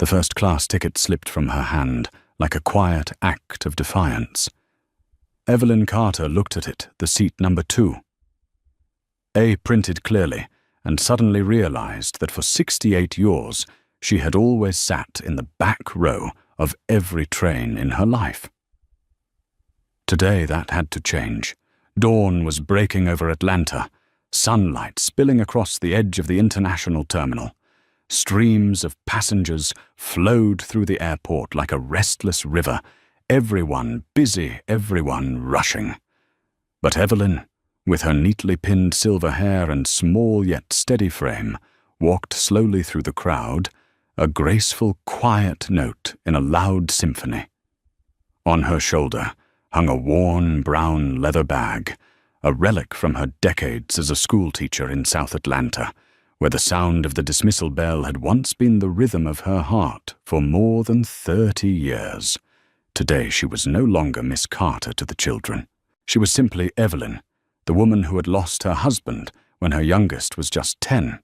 The first-class ticket slipped from her hand like a quiet act of defiance. Evelyn Carter looked at it, the seat number 2. A printed clearly, and suddenly realized that for 68 years she had always sat in the back row of every train in her life. Today that had to change. Dawn was breaking over Atlanta, sunlight spilling across the edge of the international terminal. Streams of passengers flowed through the airport like a restless river, everyone busy, everyone rushing. But Evelyn, with her neatly pinned silver hair and small yet steady frame, walked slowly through the crowd, a graceful, quiet note in a loud symphony. On her shoulder hung a worn brown leather bag, a relic from her decades as a schoolteacher in South Atlanta, where the sound of the dismissal bell had once been the rhythm of her heart for more than 30 years. Today she was no longer Miss Carter to the children. She was simply Evelyn, the woman who had lost her husband when her youngest was just 10,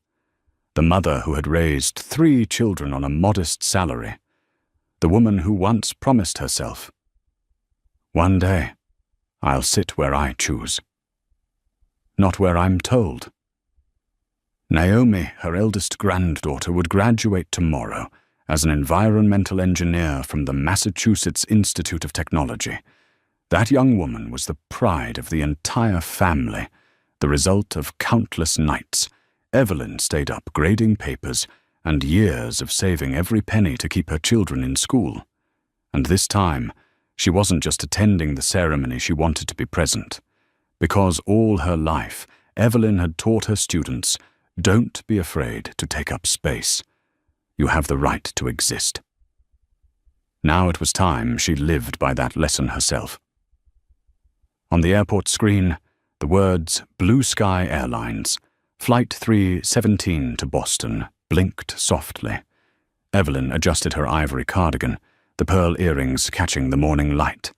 the mother who had raised 3 children on a modest salary, the woman who once promised herself, "One day, I'll sit where I choose, not where I'm told." Naomi, her eldest granddaughter, would graduate tomorrow as an environmental engineer from the Massachusetts Institute of Technology. That young woman was the pride of the entire family, the result of countless nights. Evelyn stayed up grading papers and years of saving every penny to keep her children in school. And this time, she wasn't just attending the ceremony, she wanted to be present. Because all her life, Evelyn had taught her students, don't be afraid to take up space. You have the right to exist. Now it was time she lived by that lesson herself. On the airport screen, the words Blue Sky Airlines, Flight 317 to Boston, blinked softly. Evelyn adjusted her ivory cardigan, the pearl earrings catching the morning light.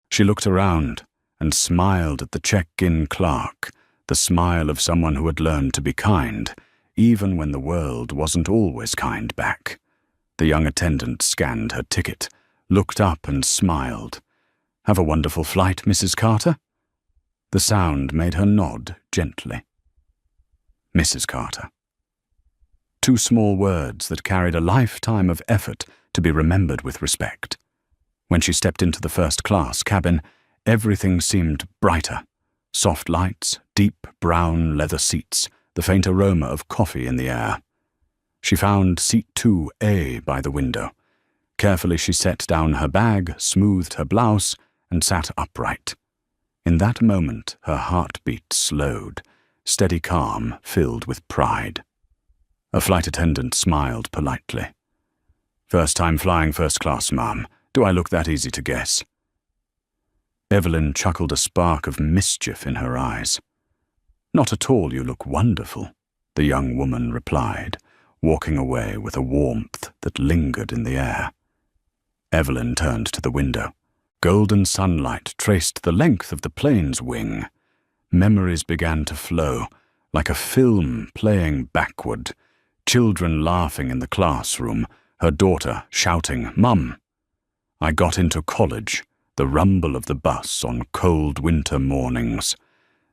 She looked around and smiled at the check-in clerk, the smile of someone who had learned to be kind, even when the world wasn't always kind back. The young attendant scanned her ticket, looked up and smiled. "Have a wonderful flight, Mrs. Carter?" The sound made her nod gently. Mrs. Carter. 2 small words that carried a lifetime of effort to be remembered with respect. When she stepped into the first-class cabin, everything seemed brighter. Soft lights, deep brown leather seats, the faint aroma of coffee in the air. She found seat 2A by the window. Carefully she set down her bag, smoothed her blouse, and sat upright. In that moment her heartbeat slowed, steady calm filled with pride. A flight attendant smiled politely. "First time flying first class, ma'am. Do I look that easy to guess?" Evelyn chuckled, a spark of mischief in her eyes. "Not at all, you look wonderful," the young woman replied, walking away with a warmth that lingered in the air. Evelyn turned to the window. Golden sunlight traced the length of the plane's wing. Memories began to flow, like a film playing backward. Children laughing in the classroom, her daughter shouting, "Mum!" I got into college, the rumble of the bus on cold winter mornings.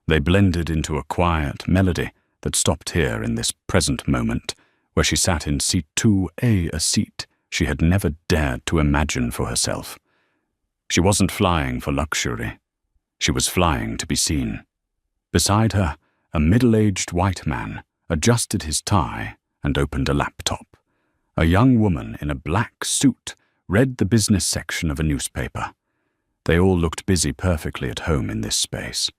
They blended into a quiet melody that stopped here in this present moment, where she sat in seat 2A, a seat she had never dared to imagine for herself. She wasn't flying for luxury. She was flying to be seen. Beside her, a middle-aged white man adjusted his tie and opened a laptop. A young woman in a black suit read the business section of a newspaper. They all looked busy, perfectly at home in this space.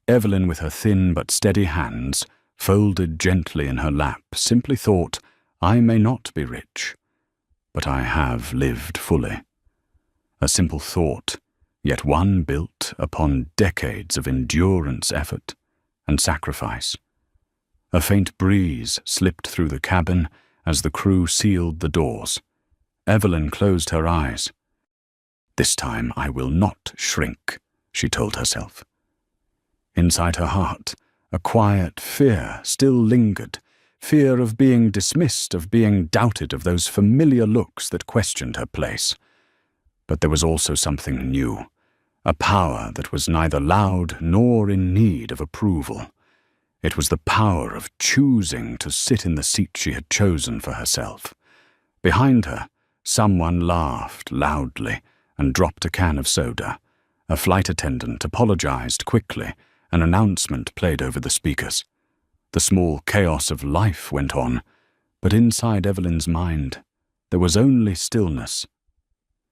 Evelyn, with her thin but steady hands folded gently in her lap, simply thought, "I may not be rich, but I have lived fully." A simple thought, yet one built upon decades of endurance, effort, and sacrifice. A faint breeze slipped through the cabin as the crew sealed the doors. Evelyn closed her eyes. "This time I will not shrink," she told herself. Inside her heart, a quiet fear still lingered, fear of being dismissed, of being doubted, of those familiar looks that questioned her place. But there was also something new, a power that was neither loud nor in need of approval. It was the power of choosing to sit in the seat she had chosen for herself. Behind her, someone laughed loudly and dropped a can of soda. A flight attendant apologized quickly. An announcement played over the speakers. The small chaos of life went on, but inside Evelyn's mind, there was only stillness.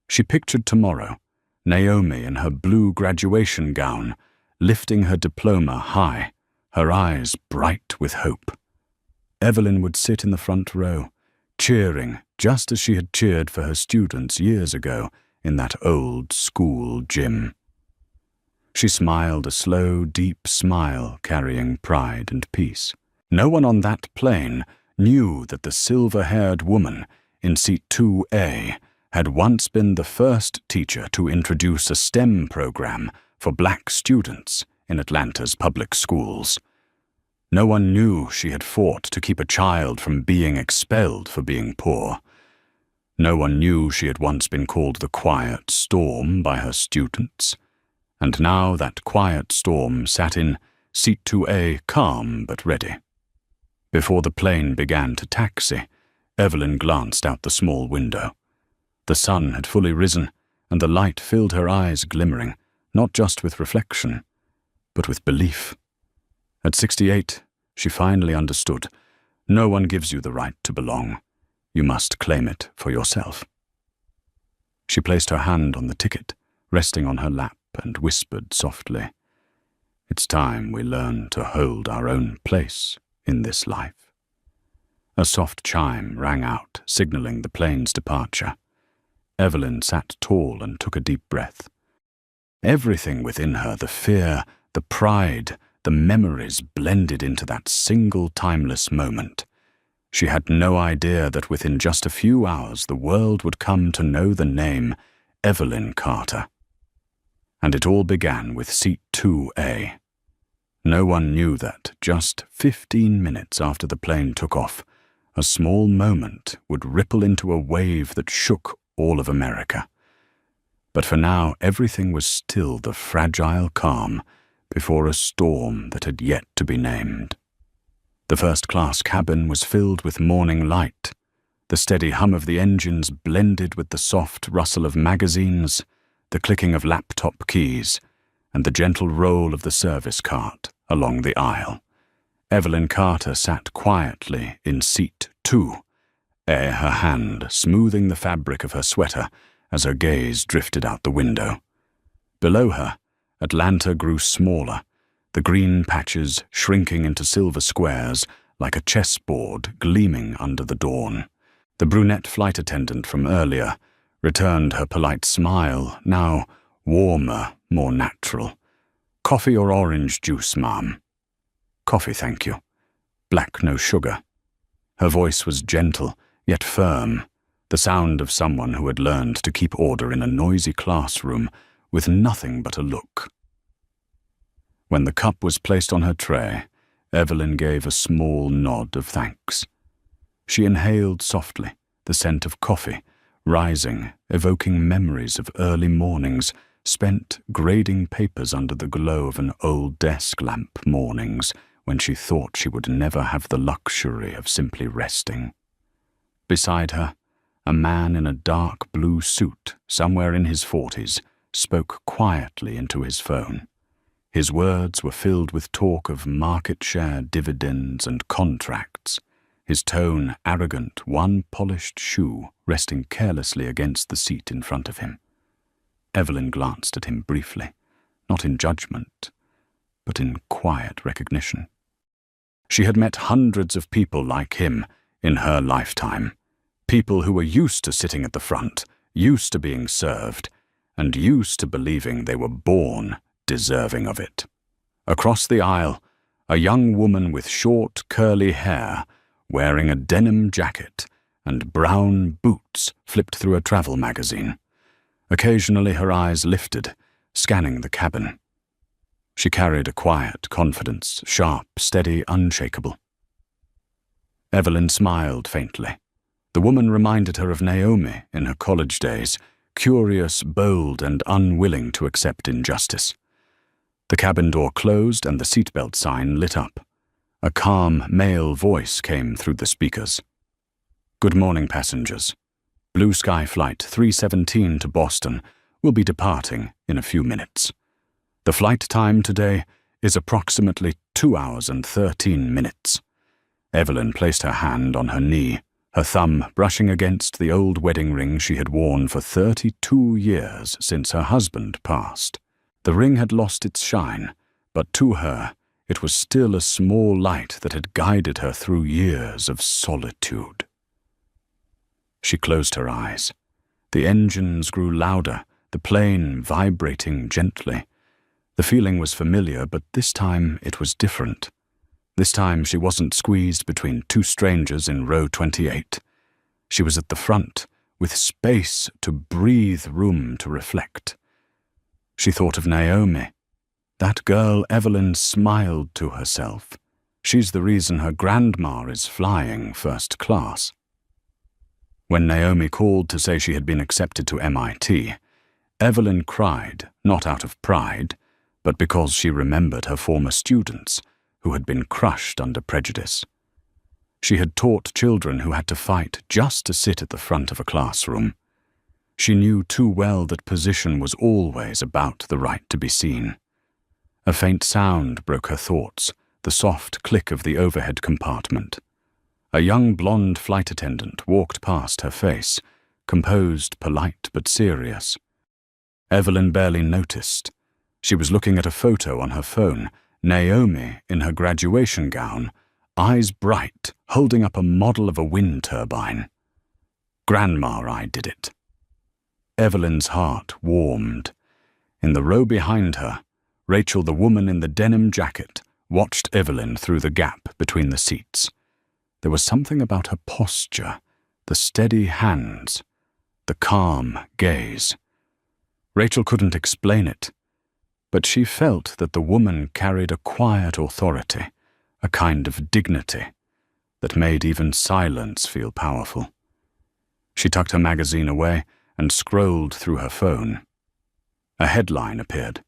She pictured tomorrow, Naomi in her blue graduation gown, lifting her diploma high, her eyes bright with hope. Evelyn would sit in the front row, cheering just as she had cheered for her students years ago in that old school gym. She smiled a slow, deep smile carrying pride and peace. No one on that plane knew that the silver-haired woman in seat 2A had once been the first teacher to introduce a STEM program for black students in Atlanta's public schools. No one knew she had fought to keep a child from being expelled for being poor. No one knew she had once been called the Quiet Storm by her students. And now that quiet storm sat in seat 2A, calm but ready. Before the plane began to taxi, Evelyn glanced out the small window. The sun had fully risen, and the light filled her eyes glimmering, not just with reflection, but with belief. At 68, she finally understood. No one gives you the right to belong. You must claim it for yourself. She placed her hand on the ticket, resting on her lap, and whispered softly, "It's time we learn to hold our own place in this life." A soft chime rang out, signaling the plane's departure. Evelyn sat tall and took a deep breath. Everything within her, the fear, the pride, the memories blended into that single timeless moment. She had no idea that within just a few hours the world would come to know the name Evelyn Carter. And it all began with seat 2A. No one knew that just 15 minutes after the plane took off, a small moment would ripple into a wave that shook all of America. But for now, everything was still the fragile calm before a storm that had yet to be named. The first-class cabin was filled with morning light. The steady hum of the engines blended with the soft rustle of magazines, the clicking of laptop keys, and the gentle roll of the service cart along the aisle. Evelyn Carter sat quietly in seat 2, her hand smoothing the fabric of her sweater as her gaze drifted out the window. Below her, Atlanta grew smaller, the green patches shrinking into silver squares like a chessboard gleaming under the dawn. The brunette flight attendant from earlier returned her polite smile, now warmer, more natural. "Coffee or orange juice, ma'am?" "Coffee, thank you. Black, no sugar." Her voice was gentle, yet firm, the sound of someone who had learned to keep order in a noisy classroom with nothing but a look. When the cup was placed on her tray, Evelyn gave a small nod of thanks. She inhaled softly, the scent of coffee, rising, evoking memories of early mornings spent grading papers under the glow of an old desk lamp, mornings when she thought she would never have the luxury of simply resting. Beside her, a man in a dark blue suit, somewhere in his 40s, spoke quietly into his phone. His words were filled with talk of market share, dividends, and contracts, his tone arrogant, one polished shoe resting carelessly against the seat in front of him. Evelyn glanced at him briefly, not in judgment, but in quiet recognition. She had met hundreds of people like him in her lifetime, people who were used to sitting at the front, used to being served, and used to believing they were born deserving of it. Across the aisle, a young woman with short, curly hair, wearing a denim jacket and brown boots, flipped through a travel magazine. Occasionally her eyes lifted, scanning the cabin. She carried a quiet confidence, sharp, steady, unshakable. Evelyn smiled faintly. The woman reminded her of Naomi in her college days, curious, bold, and unwilling to accept injustice. The cabin door closed and the seatbelt sign lit up. A calm male voice came through the speakers. "Good morning, passengers. Blue Sky Flight 317 to Boston will be departing in a few minutes. The flight time today is approximately 2 hours and 13 minutes. Evelyn placed her hand on her knee, her thumb brushing against the old wedding ring she had worn for 32 years since her husband passed. The ring had lost its shine, but to her it was still a small light that had guided her through years of solitude. She closed her eyes. The engines grew louder, the plane vibrating gently. The feeling was familiar, but this time it was different. This time she wasn't squeezed between two strangers in row 28. She was at the front, with space to breathe, room to reflect. She thought of Naomi. That girl Evelyn smiled to herself. She's the reason her grandma is flying first class. When Naomi called to say she had been accepted to MIT, Evelyn cried, not out of pride, but because she remembered her former students, who had been crushed under prejudice. She had taught children who had to fight just to sit at the front of a classroom. She knew too well that position was always about the right to be seen. A faint sound broke her thoughts, the soft click of the overhead compartment. A young blonde flight attendant walked past her face, composed, polite, but serious. Evelyn barely noticed. She was looking at a photo on her phone, Naomi in her graduation gown, eyes bright, holding up a model of a wind turbine. Grandma I did it. Evelyn's heart warmed. In the row behind her, Rachel, the woman in the denim jacket, watched Evelyn through the gap between the seats. There was something about her posture, the steady hands, the calm gaze. Rachel couldn't explain it, but she felt that the woman carried a quiet authority, a kind of dignity, that made even silence feel powerful. She tucked her magazine away and scrolled through her phone. A headline appeared.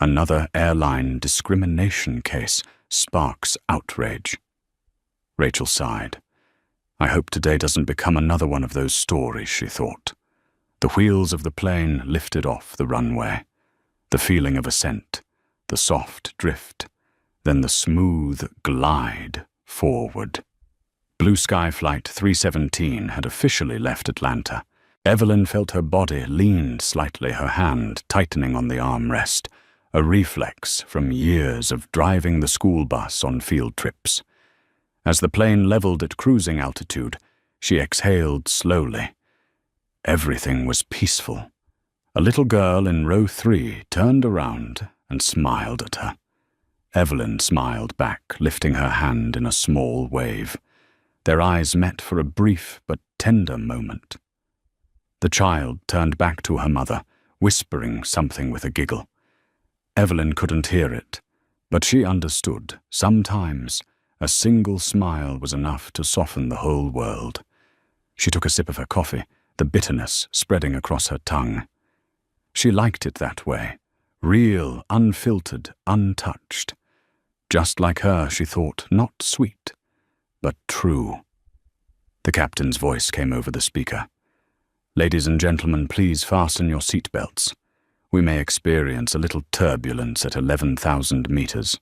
Another airline discrimination case sparks outrage. Rachel sighed. I hope today doesn't become another one of those stories, she thought. The wheels of the plane lifted off the runway. The feeling of ascent, the soft drift, then the smooth glide forward. Blue Sky Flight 317 had officially left Atlanta. Evelyn felt her body leaned slightly, her hand tightening on the armrest, a reflex from years of driving the school bus on field trips. As the plane leveled at cruising altitude, she exhaled slowly. Everything was peaceful. A little girl in row 3 turned around and smiled at her. Evelyn smiled back, lifting her hand in a small wave. Their eyes met for a brief but tender moment. The child turned back to her mother, whispering something with a giggle. Evelyn couldn't hear it, but she understood. Sometimes a single smile was enough to soften the whole world. She took a sip of her coffee, the bitterness spreading across her tongue. She liked it that way, real, unfiltered, untouched. Just like her, she thought, not sweet, but true. The captain's voice came over the speaker. Ladies and gentlemen, please fasten your seatbelts. We may experience a little turbulence at 11,000 meters.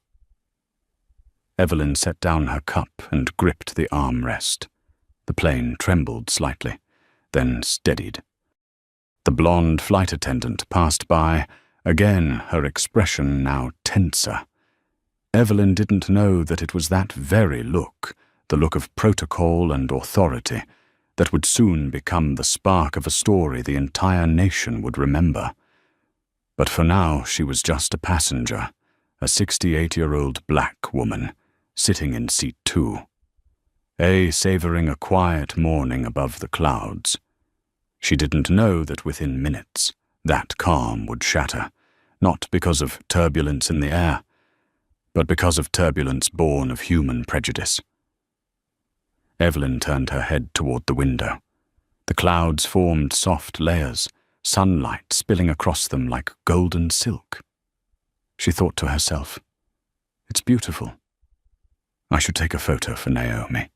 Evelyn set down her cup and gripped the armrest. The plane trembled slightly, then steadied. The blonde flight attendant passed by, again her expression now tenser. Evelyn didn't know that it was that very look, the look of protocol and authority, that would soon become the spark of a story the entire nation would remember. But for now she was just a passenger, a 68-year-old black woman, sitting in seat 2. Savoring a quiet morning above the clouds. She didn't know that within minutes that calm would shatter, not because of turbulence in the air, but because of turbulence born of human prejudice. Evelyn turned her head toward the window. The clouds formed soft layers, sunlight spilling across them like golden silk. She thought to herself, "It's beautiful. I should take a photo for Naomi."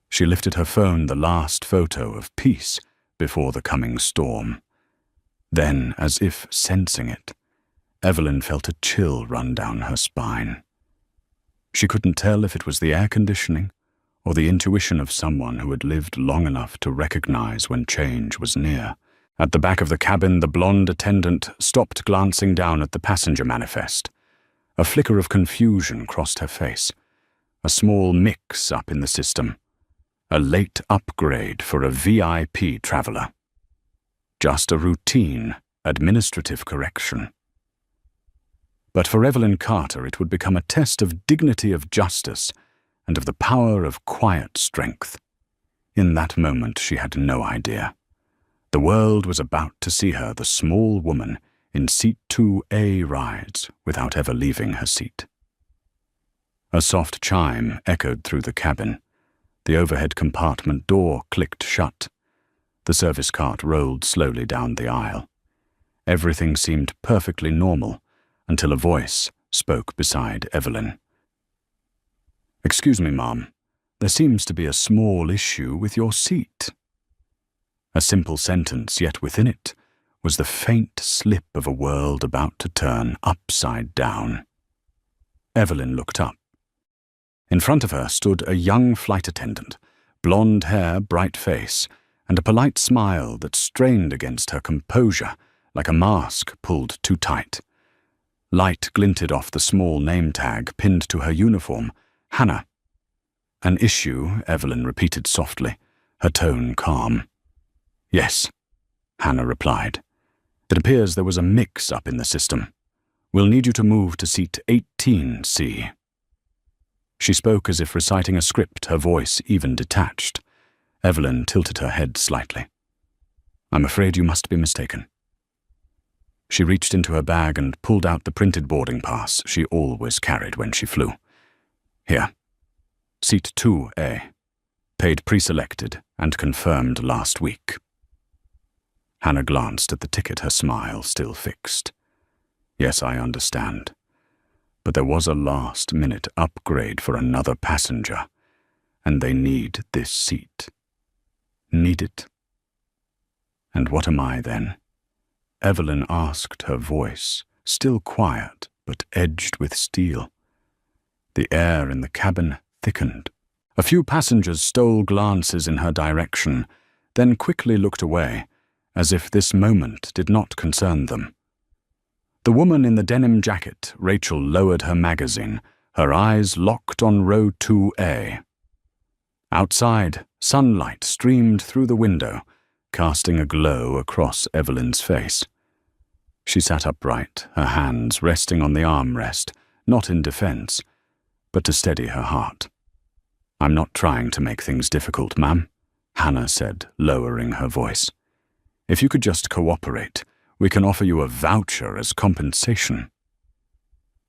She lifted her phone, the last photo of peace before the coming storm. Then, as if sensing it, Evelyn felt a chill run down her spine. She couldn't tell if it was the air conditioning or the intuition of someone who had lived long enough to recognize when change was near. At the back of the cabin, the blonde attendant stopped glancing down at the passenger manifest. A flicker of confusion crossed her face. A small mix-up in the system. A late upgrade for a VIP traveler. Just a routine, administrative correction. But for Evelyn Carter, it would become a test of dignity of justice and of the power of quiet strength. In that moment, she had no idea. The world was about to see her, the small woman, in Seat 2A rides without ever leaving her seat. A soft chime echoed through the cabin. The overhead compartment door clicked shut. The service cart rolled slowly down the aisle. Everything seemed perfectly normal until a voice spoke beside Evelyn. "Excuse me, Ma'am. There seems to be a small issue with your seat." A simple sentence, yet within it was the faint slip of a world about to turn upside down. Evelyn looked up. In front of her stood a young flight attendant, blonde hair, bright face, and a polite smile that strained against her composure like a mask pulled too tight. Light glinted off the small name tag pinned to her uniform, Hannah. "An issue," Evelyn repeated softly, her tone calm. "Yes," Hannah replied. "It appears there was a mix-up in the system. We'll need you to move to seat 18C. She spoke as if reciting a script, her voice even detached. Evelyn tilted her head slightly. "I'm afraid you must be mistaken." She reached into her bag and pulled out the printed boarding pass she always carried when she flew. "Here. Seat 2A. Paid pre-selected and confirmed last week." Hannah glanced at the ticket, her smile still fixed. "Yes, I understand. But there was a last-minute upgrade for another passenger, and they need this seat. Need it. And what am I then?" Evelyn asked, her voice, still quiet but edged with steel. The air in the cabin thickened. A few passengers stole glances in her direction, then quickly looked away, as if this moment did not concern them. The woman in the denim jacket, Rachel, lowered her magazine, her eyes locked on row 2A. Outside, sunlight streamed through the window, casting a glow across Evelyn's face. She sat upright, her hands resting on the armrest, not in defense, but to steady her heart. "I'm not trying to make things difficult, ma'am," Hannah said, lowering her voice. "If you could just cooperate, we can offer you a voucher as compensation."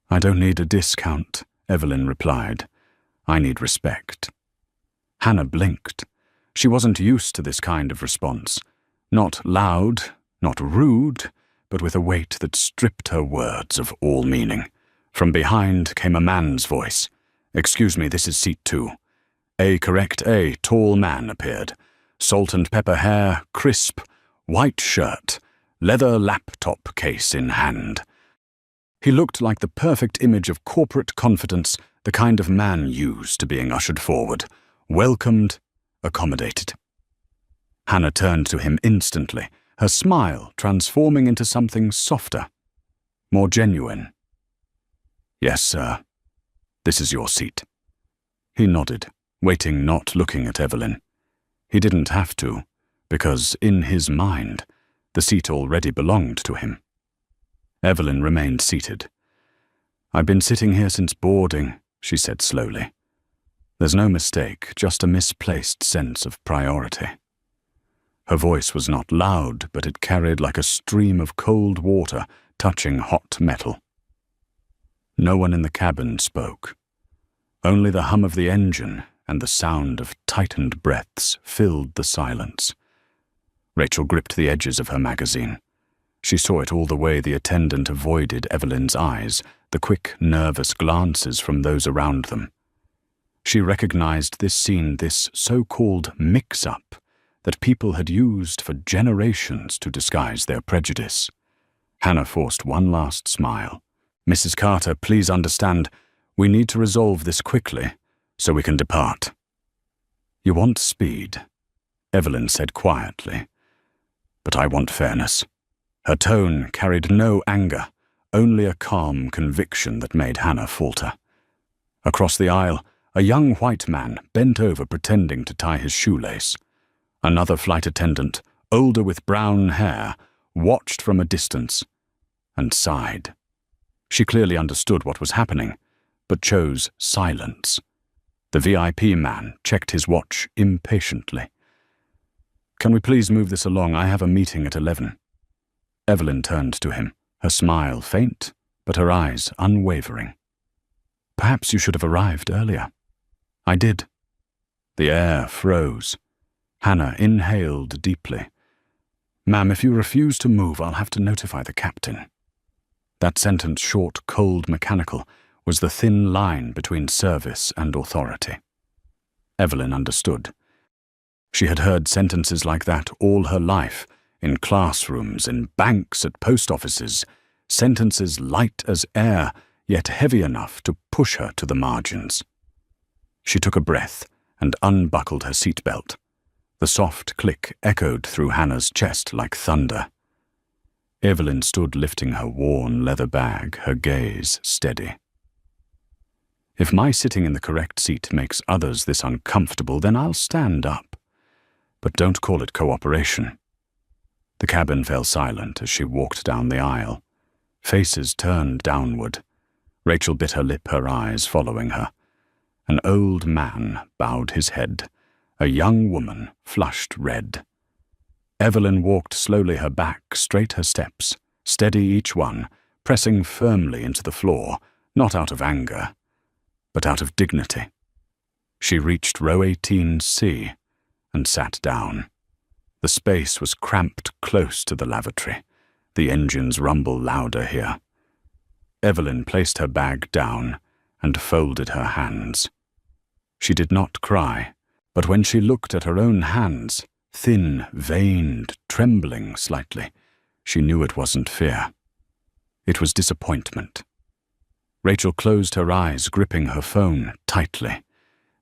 "I don't need a discount," Evelyn replied. "I need respect." Hannah blinked. She wasn't used to this kind of response. Not loud, not rude, but with a weight that stripped her words of all meaning. From behind came a man's voice. "Excuse me, this is seat 2. A correct A, tall man appeared. Salt and pepper hair, crisp, white shirt, leather laptop case in hand. He looked like the perfect image of corporate confidence, the kind of man used to being ushered forward, welcomed, accommodated." Hannah turned to him instantly, her smile transforming into something softer, more genuine. "Yes, sir. This is your seat." He nodded, waiting, not looking at Evelyn. He didn't have to, because in his mind, the seat already belonged to him. Evelyn remained seated. "I've been sitting here since boarding," she said slowly. "There's no mistake, just a misplaced sense of priority." Her voice was not loud, but it carried like a stream of cold water touching hot metal. No one in the cabin spoke. Only the hum of the engine and the sound of tightened breaths filled the silence. Rachel gripped the edges of her magazine. She saw it all the way the attendant avoided Evelyn's eyes, the quick, nervous glances from those around them. She recognized this scene, this so-called mix-up that people had used for generations to disguise their prejudice. Hannah forced one last smile. "Mrs. Carter, please understand, we need to resolve this quickly so we can depart." "You want speed," Evelyn said quietly, "but I want fairness." Her tone carried no anger, only a calm conviction that made Hannah falter. Across the aisle, a young white man bent over pretending to tie his shoelace. Another flight attendant, older with brown hair, watched from a distance and sighed. She clearly understood what was happening, but chose silence. The VIP man checked his watch impatiently. "Can we please move this along? I have a meeting at 11. Evelyn turned to him, her smile faint, but her eyes unwavering. "Perhaps you should have arrived earlier." "I did." The air froze. Hannah inhaled deeply. "Ma'am, if you refuse to move, I'll have to notify the captain." That sentence, short, cold, mechanical, was the thin line between service and authority. Evelyn understood. She had heard sentences like that all her life, in classrooms, in banks, at post offices, sentences light as air, yet heavy enough to push her to the margins. She took a breath and unbuckled her seatbelt. The soft click echoed through Hannah's chest like thunder. Evelyn stood lifting her worn leather bag, her gaze steady. "If my sitting in the correct seat makes others this uncomfortable, then I'll stand up. But don't call it cooperation." The cabin fell silent as she walked down the aisle. Faces turned downward. Rachel bit her lip, her eyes following her. An old man bowed his head. A young woman flushed red. Evelyn walked slowly, her back straight, her steps, steady each one, pressing firmly into the floor, not out of anger, but out of dignity. She reached row 18C and sat down. The space was cramped close to the lavatory. The engines rumble louder here. Evelyn placed her bag down and folded her hands. She did not cry, but when she looked at her own hands, thin, veined, trembling slightly, she knew it wasn't fear. It was disappointment. Rachel closed her eyes, gripping her phone tightly.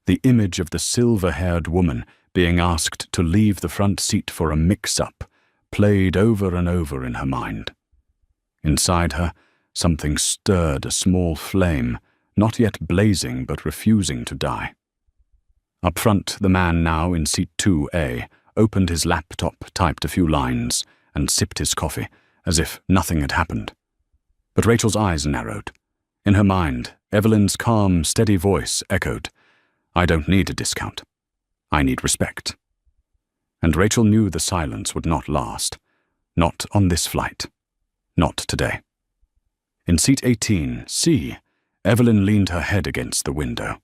The image of the silver-haired woman being asked to leave the front seat for a mix-up played over and over in her mind. Inside her, something stirred, a small flame, not yet blazing but refusing to die. Up front, the man now in seat 2A opened his laptop, typed a few lines, and sipped his coffee, as if nothing had happened. But Rachel's eyes narrowed. In her mind, Evelyn's calm, steady voice echoed, "I don't need a discount. I need respect." And Rachel knew the silence would not last. Not on this flight. Not today. In seat 18C, Evelyn leaned her head against the window.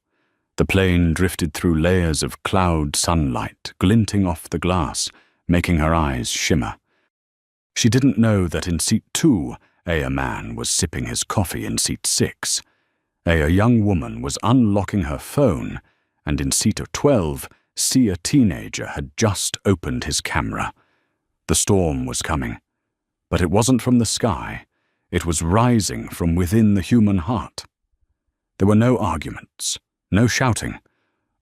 The plane drifted through layers of cloud sunlight, glinting off the glass, making her eyes shimmer. She didn't know that in seat 2, a man was sipping his coffee. In seat 6, a young woman was unlocking her phone, and in seat 12, a teenager had just opened his camera. The storm was coming, but it wasn't from the sky. It was rising from within the human heart. There were no arguments, no shouting,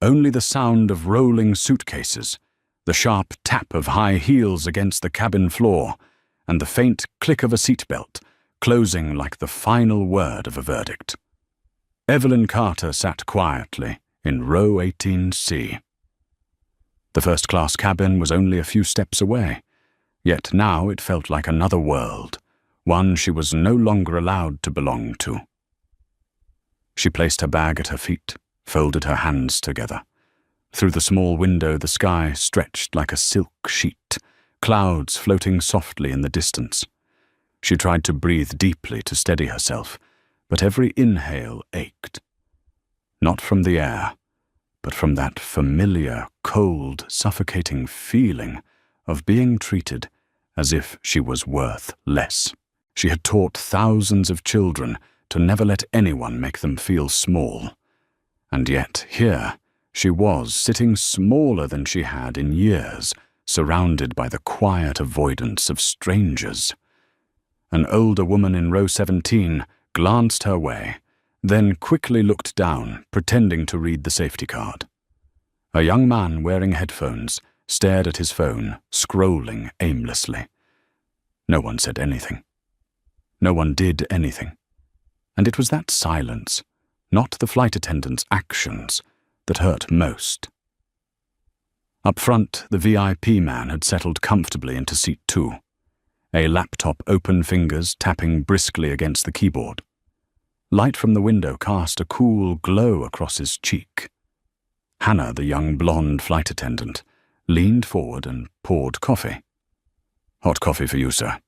only the sound of rolling suitcases, the sharp tap of high heels against the cabin floor, and the faint click of a seatbelt, closing like the final word of a verdict. Evelyn Carter sat quietly in row 18C. The first-class cabin was only a few steps away, yet now it felt like another world, one she was no longer allowed to belong to. She placed her bag at her feet, folded her hands together. Through the small window, the sky stretched like a silk sheet, clouds floating softly in the distance. She tried to breathe deeply to steady herself, but every inhale ached. Not from the air, but from that familiar, cold, suffocating feeling of being treated as if she was worth less. She had taught thousands of children to never let anyone make them feel small. And yet, here, she was sitting smaller than she had in years, surrounded by the quiet avoidance of strangers. An older woman in row 17 glanced her way, then quickly looked down, pretending to read the safety card. A young man wearing headphones stared at his phone, scrolling aimlessly. No one said anything. No one did anything. And it was that silence, not the flight attendant's actions, that hurt most. Up front, the VIP man had settled comfortably into seat 2, a laptop open fingers tapping briskly against the keyboard. Light from the window cast a cool glow across his cheek. Hannah, the young blonde flight attendant, leaned forward and poured coffee. "Hot coffee for you, sir."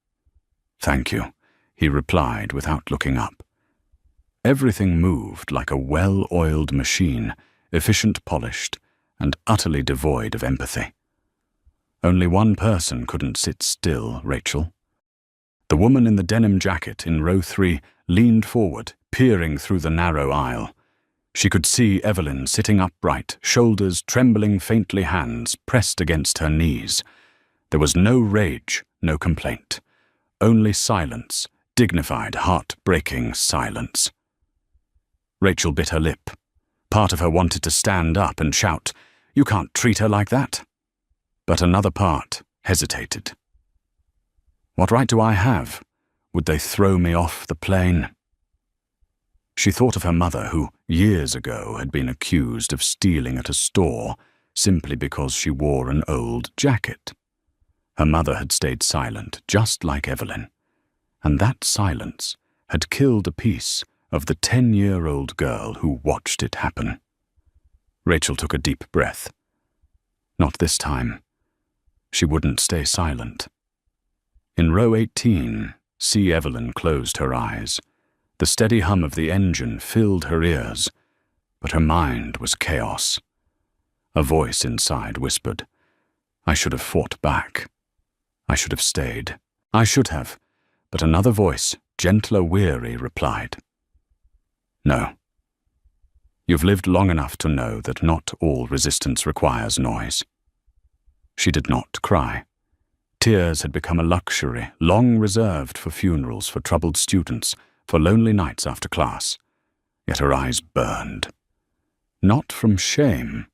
"Thank you," he replied without looking up. Everything moved like a well-oiled machine, efficient, polished, and utterly devoid of empathy. Only one person couldn't sit still, Rachel. The woman in the denim jacket in row 3 leaned forward, peering through the narrow aisle. She could see Evelyn sitting upright, shoulders trembling faintly, hands pressed against her knees. There was no rage, no complaint. Only silence, dignified, heart-breaking silence. Rachel bit her lip. Part of her wanted to stand up and shout, "You can't treat her like that." But another part hesitated. What right do I have? Would they throw me off the plane? She thought of her mother, who years ago had been accused of stealing at a store simply because she wore an old jacket. Her mother had stayed silent, just like Evelyn, and that silence had killed a piece of the 10-year-old girl who watched it happen. Rachel took a deep breath. Not this time. She wouldn't stay silent. In row 18, Evelyn closed her eyes. The steady hum of the engine filled her ears, but her mind was chaos. A voice inside whispered, "I should have fought back. I should have stayed. I should have." But another voice, gentler, weary, replied, "No. You've lived long enough to know that not all resistance requires noise." She did not cry. Tears had become a luxury, long reserved for funerals, for troubled students, for lonely nights after class. Yet her eyes burned. Not from shame,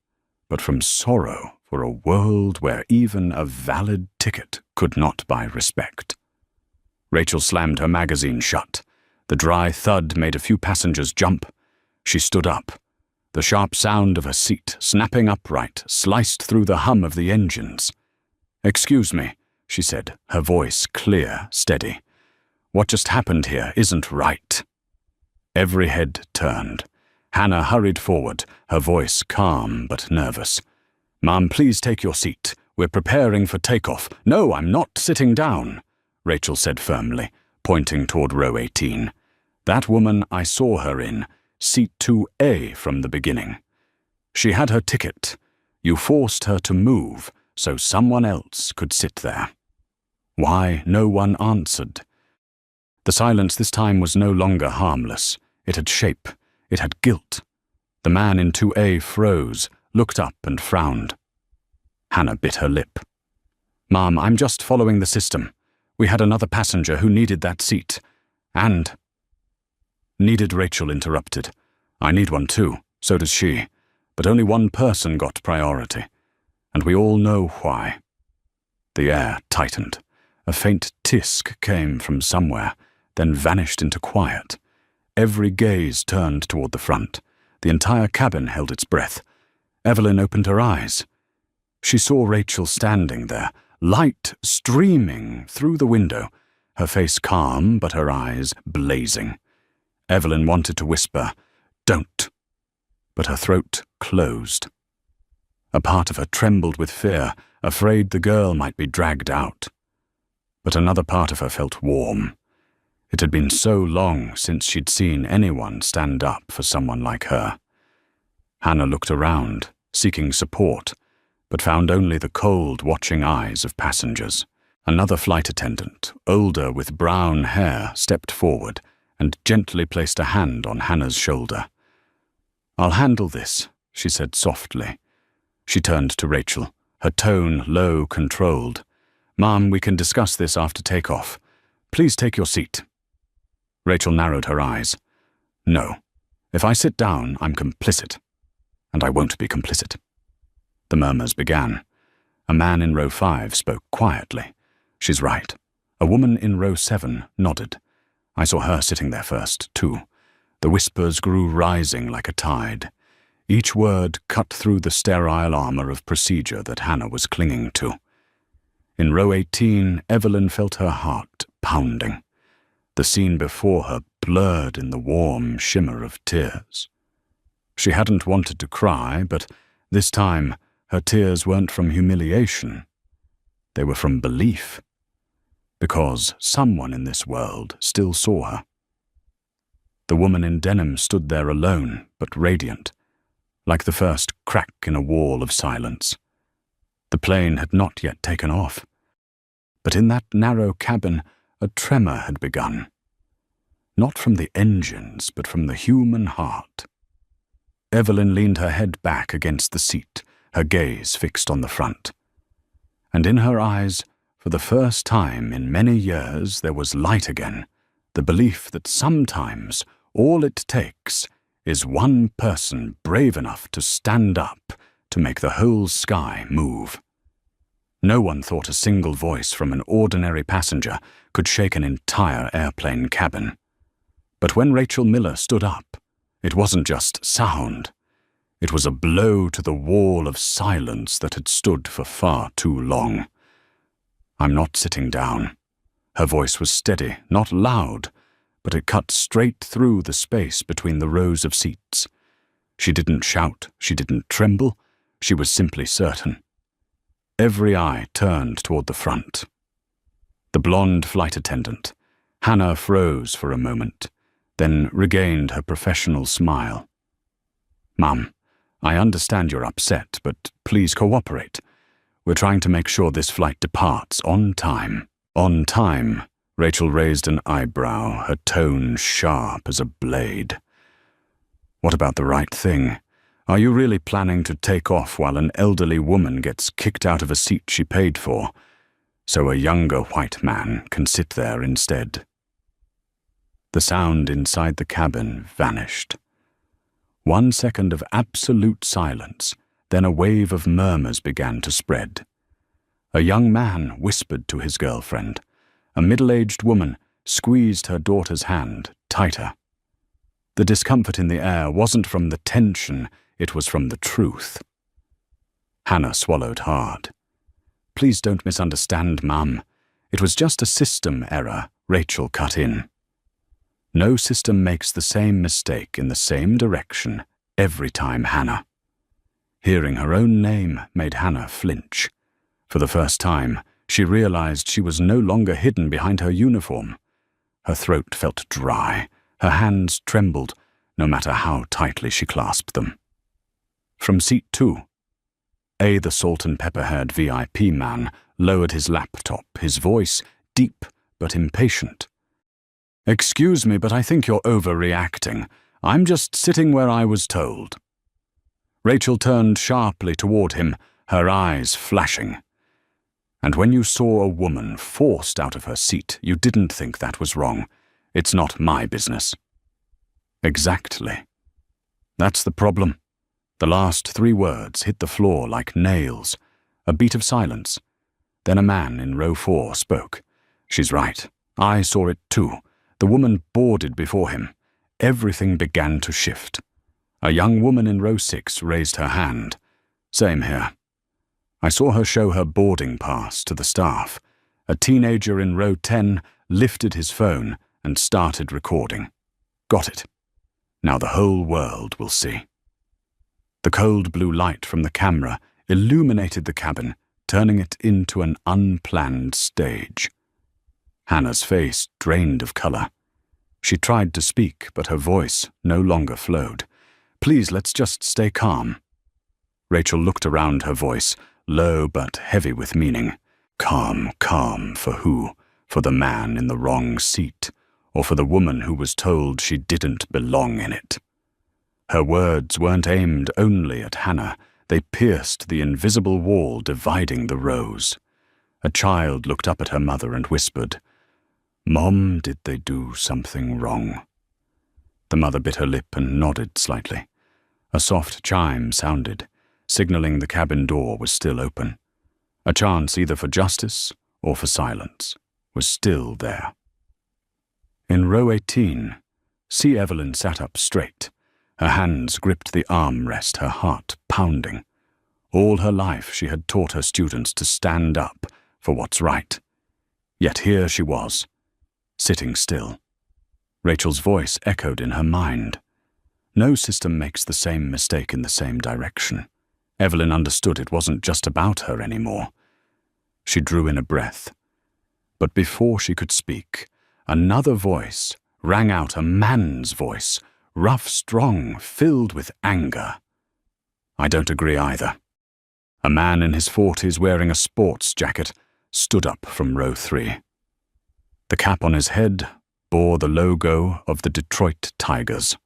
but from sorrow for a world where even a valid ticket could not buy respect. Rachel slammed her magazine shut. The dry thud made a few passengers jump. She stood up. The sharp sound of her seat, snapping upright, sliced through the hum of the engines. "Excuse me," she said, her voice clear, steady. "What just happened here isn't right." Every head turned. Hannah hurried forward, her voice calm but nervous. "Ma'am, please take your seat. We're preparing for takeoff." "No, I'm not sitting down," Rachel said firmly, pointing toward row 18. "That woman, I saw her in seat 2A from the beginning. She had her ticket. You forced her to move so someone else could sit there." Why, no one answered. The silence this time was no longer harmless. It had shape. It had guilt. The man in 2A froze, looked up and frowned. Hannah bit her lip. "Ma'am, I'm just following the system. We had another passenger who needed that seat. And—" "Needed," Rachel interrupted. "I need one too, so does she. But only one person got priority. And we all know why." The air tightened. A faint tisk came from somewhere, then vanished into quiet. Every gaze turned toward the front. The entire cabin held its breath. Evelyn opened her eyes. She saw Rachel standing there, light streaming through the window, her face calm but her eyes blazing. Evelyn wanted to whisper, "Don't," but her throat closed. A part of her trembled with fear, afraid the girl might be dragged out. But another part of her felt warm. It had been so long since she'd seen anyone stand up for someone like her. Hannah looked around, seeking support, but found only the cold, watching eyes of passengers. Another flight attendant, older with brown hair, stepped forward and gently placed a hand on Hannah's shoulder. "I'll handle this," she said softly. She turned to Rachel, her tone low, controlled. "Ma'am, we can discuss this after takeoff. Please take your seat." Rachel narrowed her eyes. "No. If I sit down, I'm complicit. And I won't be complicit." The murmurs began. A man in row 5 spoke quietly. "She's right." A woman in row 7 nodded. I saw her sitting there first, too. The whispers grew rising like a tide. Each word cut through the sterile armor of procedure that Hannah was clinging to. In row 18, Evelyn felt her heart pounding. The scene before her blurred in the warm shimmer of tears. She hadn't wanted to cry, but this time her tears weren't from humiliation. They were from belief. Because someone in this world still saw her. The woman in denim stood there alone, but radiant, like the first crack in a wall of silence. The plane had not yet taken off. But in that narrow cabin, a tremor had begun. Not from the engines, but from the human heart. Evelyn leaned her head back against the seat, her gaze fixed on the front. And in her eyes, for the first time in many years, there was light again, the belief that sometimes all it takes is one person brave enough to stand up to make the whole sky move. No one thought a single voice from an ordinary passenger could shake an entire airplane cabin. But when Rachel Miller stood up, it wasn't just sound. It was a blow to the wall of silence that had stood for far too long. "I'm not sitting down." Her voice was steady, not loud, but it cut straight through the space between the rows of seats. She didn't shout, she didn't tremble, she was simply certain. Every eye turned toward the front. The blonde flight attendant, Hannah, froze for a moment, then regained her professional smile. "Ma'am, I understand you're upset, but please cooperate. We're trying to make sure this flight departs on time." "On time?" Rachel raised an eyebrow, her tone sharp as a blade. "What about the right thing? Are you really planning to take off while an elderly woman gets kicked out of a seat she paid for, so a younger white man can sit there instead?" The sound inside the cabin vanished. 1 second of absolute silence, then a wave of murmurs began to spread. A young man whispered to his girlfriend. A middle-aged woman squeezed her daughter's hand tighter. The discomfort in the air wasn't from the tension, it was from the truth. Hannah swallowed hard. "Please don't misunderstand, Mum. It was just a system error," Rachel cut in. "No system makes the same mistake in the same direction every time, Hannah." Hearing her own name made Hannah flinch. For the first time, she realized she was no longer hidden behind her uniform. Her throat felt dry, her hands trembled, no matter how tightly she clasped them. From seat 2, the salt-and-pepper-haired VIP man lowered his laptop, his voice deep but impatient. "Excuse me, but I think you're overreacting. I'm just sitting where I was told." Rachel turned sharply toward him, her eyes flashing. "And when you saw a woman forced out of her seat, you didn't think that was wrong. It's not my business." "Exactly. That's the problem." The last 3 words hit the floor like nails. A beat of silence. Then a man in row 4 spoke. "She's right. I saw it too. The woman boarded before him. Everything began to shift." A young woman in row 6 raised her hand. "Same here." I saw her show her boarding pass to the staff. A teenager in row 10 lifted his phone and started recording. "Got it. Now the whole world will see." The cold blue light from the camera illuminated the cabin, turning it into an unplanned stage. Hannah's face drained of color. She tried to speak, but her voice no longer flowed. Please, let's just stay calm." Rachel looked around, her voice low but heavy with meaning. Calm, calm for who? For the man in the wrong seat, or for the woman who was told she didn't belong in it? Her words weren't aimed only at Hannah. They pierced the invisible wall dividing the rows. A child looked up at her mother and whispered, "Mom, did they do something wrong?" The mother bit her lip and nodded slightly. A soft chime sounded, signaling the cabin door was still open. A chance either for justice or for silence was still there. In row 18, C. Evelyn sat up straight. Her hands gripped the armrest, her heart pounding. All her life she had taught her students to stand up for what's right. Yet here she was, sitting still. Rachel's voice echoed in her mind. No system makes the same mistake in the same direction. Evelyn understood it wasn't just about her anymore. She drew in a breath. But before she could speak, another voice rang out, a man's voice, rough, strong, filled with anger. "I don't agree either." A man in his 40s wearing a sports jacket stood up from row 3. The cap on his head bore the logo of the Detroit Tigers.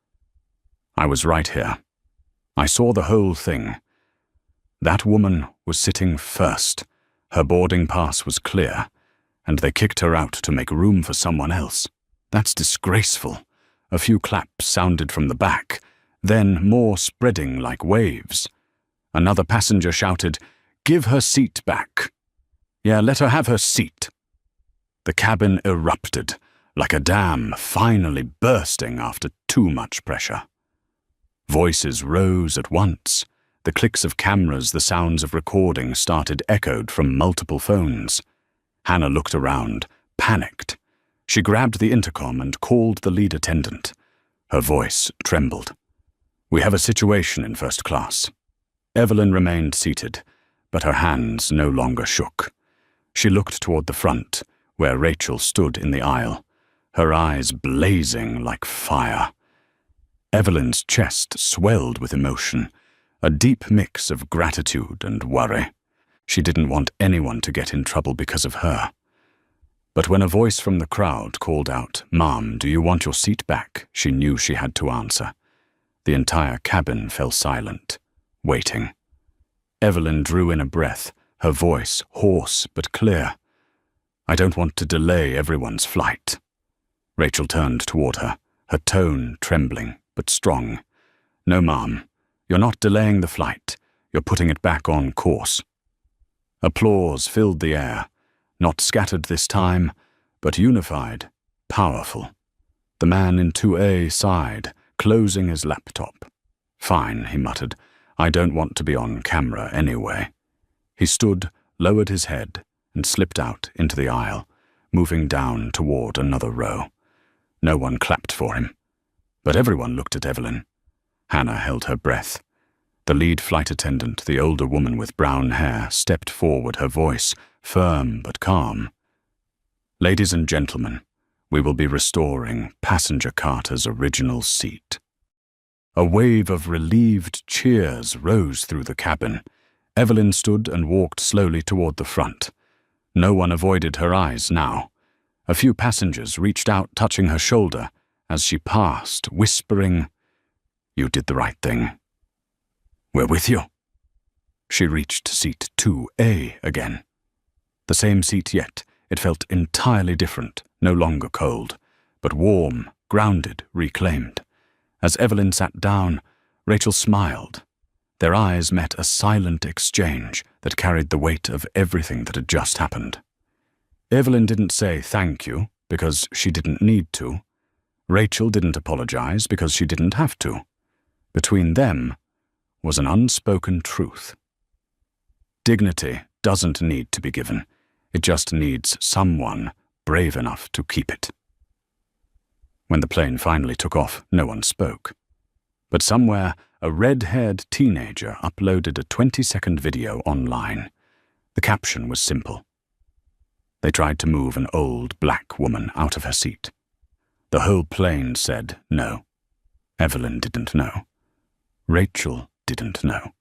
"I was right here. I saw the whole thing. That woman was sitting first. Her boarding pass was clear, and they kicked her out to make room for someone else. That's disgraceful." A few claps sounded from the back, then more spreading like waves. Another passenger shouted, "Give her seat back." "Yeah, let her have her seat." The cabin erupted, like a dam finally bursting after too much pressure. Voices rose at once. The clicks of cameras, the sounds of recording started echoed from multiple phones. Hannah looked around, panicked. She grabbed the intercom and called the lead attendant. Her voice trembled. "We have a situation in first class." Evelyn remained seated, but her hands no longer shook. She looked toward the front, where Rachel stood in the aisle, her eyes blazing like fire. Evelyn's chest swelled with emotion, a deep mix of gratitude and worry. She didn't want anyone to get in trouble because of her. But when a voice from the crowd called out, "Mom, do you want your seat back?" she knew she had to answer. The entire cabin fell silent, waiting. Evelyn drew in a breath, her voice hoarse but clear. "I don't want to delay everyone's flight." Rachel turned toward her, her tone trembling but strong. "No, Mom, you're not delaying the flight. You're putting it back on course." Applause filled the air. Not scattered this time, but unified, powerful. The man in 2A sighed, closing his laptop. "Fine," he muttered. "I don't want to be on camera anyway." He stood, lowered his head, and slipped out into the aisle, moving down toward another row. No one clapped for him, but everyone looked at Evelyn. Hannah held her breath. The lead flight attendant, the older woman with brown hair, stepped forward, her voice firm but calm. "Ladies and gentlemen, we will be restoring Passenger Carter's original seat." A wave of relieved cheers rose through the cabin. Evelyn stood and walked slowly toward the front. No one avoided her eyes now. A few passengers reached out, touching her shoulder as she passed, whispering, "You did the right thing. We're with you." She reached seat 2A again. The same seat yet, it felt entirely different, no longer cold, but warm, grounded, reclaimed. As Evelyn sat down, Rachel smiled. Their eyes met a silent exchange that carried the weight of everything that had just happened. Evelyn didn't say thank you because she didn't need to. Rachel didn't apologize because she didn't have to. Between them was an unspoken truth. Dignity doesn't need to be given. It just needs someone brave enough to keep it. When the plane finally took off, no one spoke. But somewhere, a red-haired teenager uploaded a 20-second video online. The caption was simple. They tried to move an old black woman out of her seat. The whole plane said no. Evelyn didn't know. Rachel didn't know.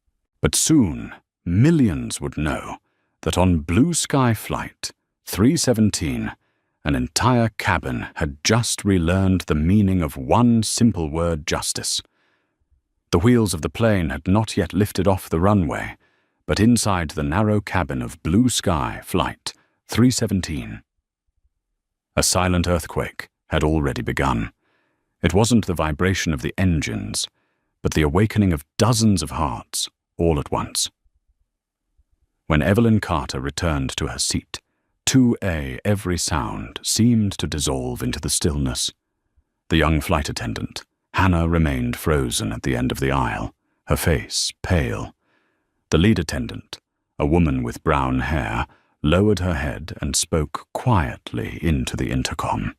But soon, millions would know that on Blue Sky Flight 317, an entire cabin had just relearned the meaning of one simple word: justice. The wheels of the plane had not yet lifted off the runway, but inside the narrow cabin of Blue Sky Flight 317, a silent earthquake had already begun. It wasn't the vibration of the engines, but the awakening of dozens of hearts all at once. When Evelyn Carter returned to her seat, 2A, every sound seemed to dissolve into the stillness. The young flight attendant, Hannah, remained frozen at the end of the aisle, her face pale. The lead attendant, a woman with brown hair, lowered her head and spoke quietly into the intercom.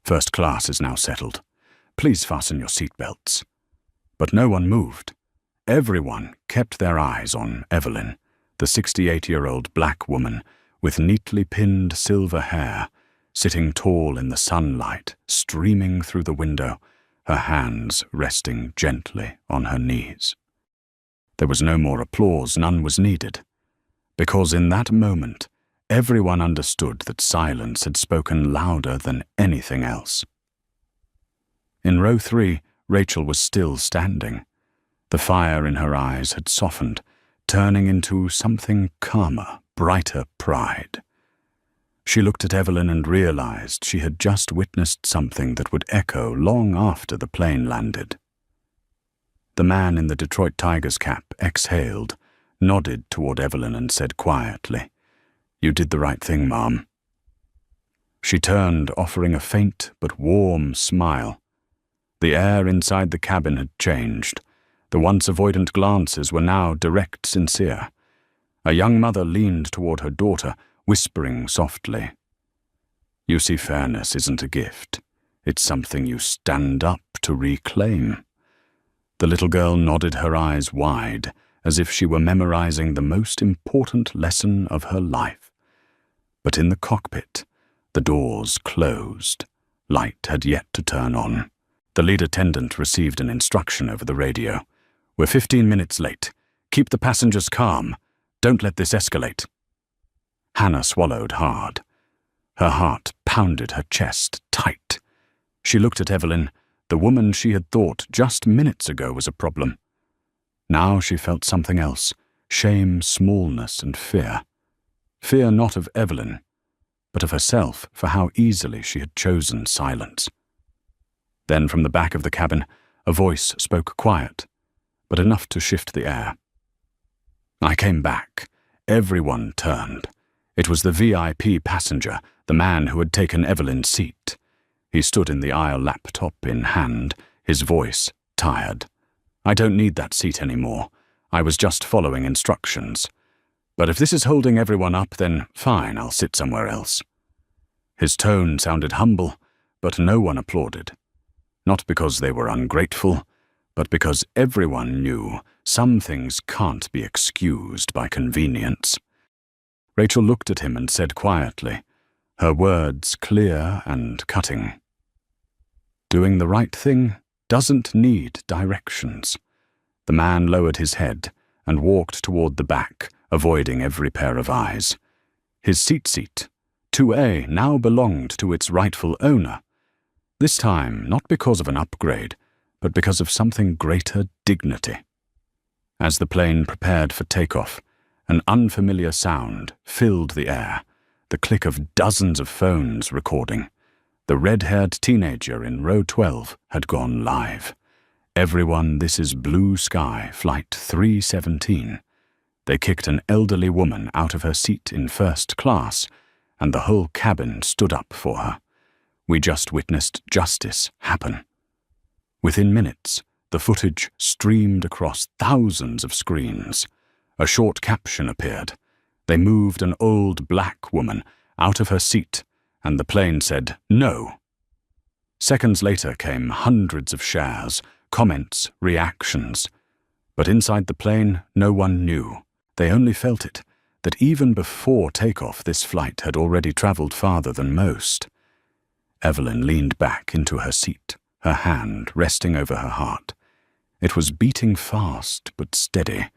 "First class is now settled. Please fasten your seatbelts." But no one moved. Everyone kept their eyes on Evelyn, the 68-year-old black woman with neatly pinned silver hair, sitting tall in the sunlight streaming through the window, her hands resting gently on her knees. There was no more applause, none was needed, because in that moment everyone understood that silence had spoken louder than anything else. In row 3, Rachel was still standing. The fire in her eyes had softened, turning into something calmer, brighter pride. She looked at Evelyn and realized she had just witnessed something that would echo long after the plane landed. The man in the Detroit Tigers cap exhaled, nodded toward Evelyn and said quietly, "You did the right thing, Mom." She turned, offering a faint but warm smile. The air inside the cabin had changed. The once avoidant glances were now direct, sincere. A young mother leaned toward her daughter, whispering softly, "You see, fairness isn't a gift. It's something you stand up to reclaim." The little girl nodded, her eyes wide, as if she were memorizing the most important lesson of her life. But in the cockpit, the doors closed. Light had yet to turn on. The lead attendant received an instruction over the radio. "We're 15 minutes late. Keep the passengers calm. Don't let this escalate." Hannah swallowed hard. Her heart pounded her chest tight. She looked at Evelyn, the woman she had thought just minutes ago was a problem. Now she felt something else: shame, smallness, and fear. Fear not of Evelyn, but of herself for how easily she had chosen silence. Then from the back of the cabin, a voice spoke quiet, but enough to shift the air. I came back. Everyone turned. It was the VIP passenger, the man who had taken Evelyn's seat. He stood in the aisle, laptop in hand, his voice tired. "I don't need that seat anymore. I was just following instructions. But if this is holding everyone up, then fine, I'll sit somewhere else." His tone sounded humble, but no one applauded. Not because they were ungrateful, but because everyone knew some things can't be excused by convenience. Rachel looked at him and said quietly, her words clear and cutting, "Doing the right thing doesn't need directions." The man lowered his head and walked toward the back, avoiding every pair of eyes. His seat, 2A, now belonged to its rightful owner. This time, not because of an upgrade, but because of something greater: dignity. As the plane prepared for takeoff, an unfamiliar sound filled the air, the click of dozens of phones recording. The red-haired teenager in row 12 had gone live. "Everyone, this is Blue Sky Flight 317. They kicked an elderly woman out of her seat in first class, and the whole cabin stood up for her. We just witnessed justice happen." Within minutes, the footage streamed across thousands of screens. A short caption appeared. They moved an old black woman out of her seat, and the plane said, "No." Seconds later came hundreds of shares, comments, reactions. But inside the plane, no one knew. They only felt it, that even before takeoff, this flight had already traveled farther than most. Evelyn leaned back into her seat, her hand resting over her heart. It was beating fast but steady,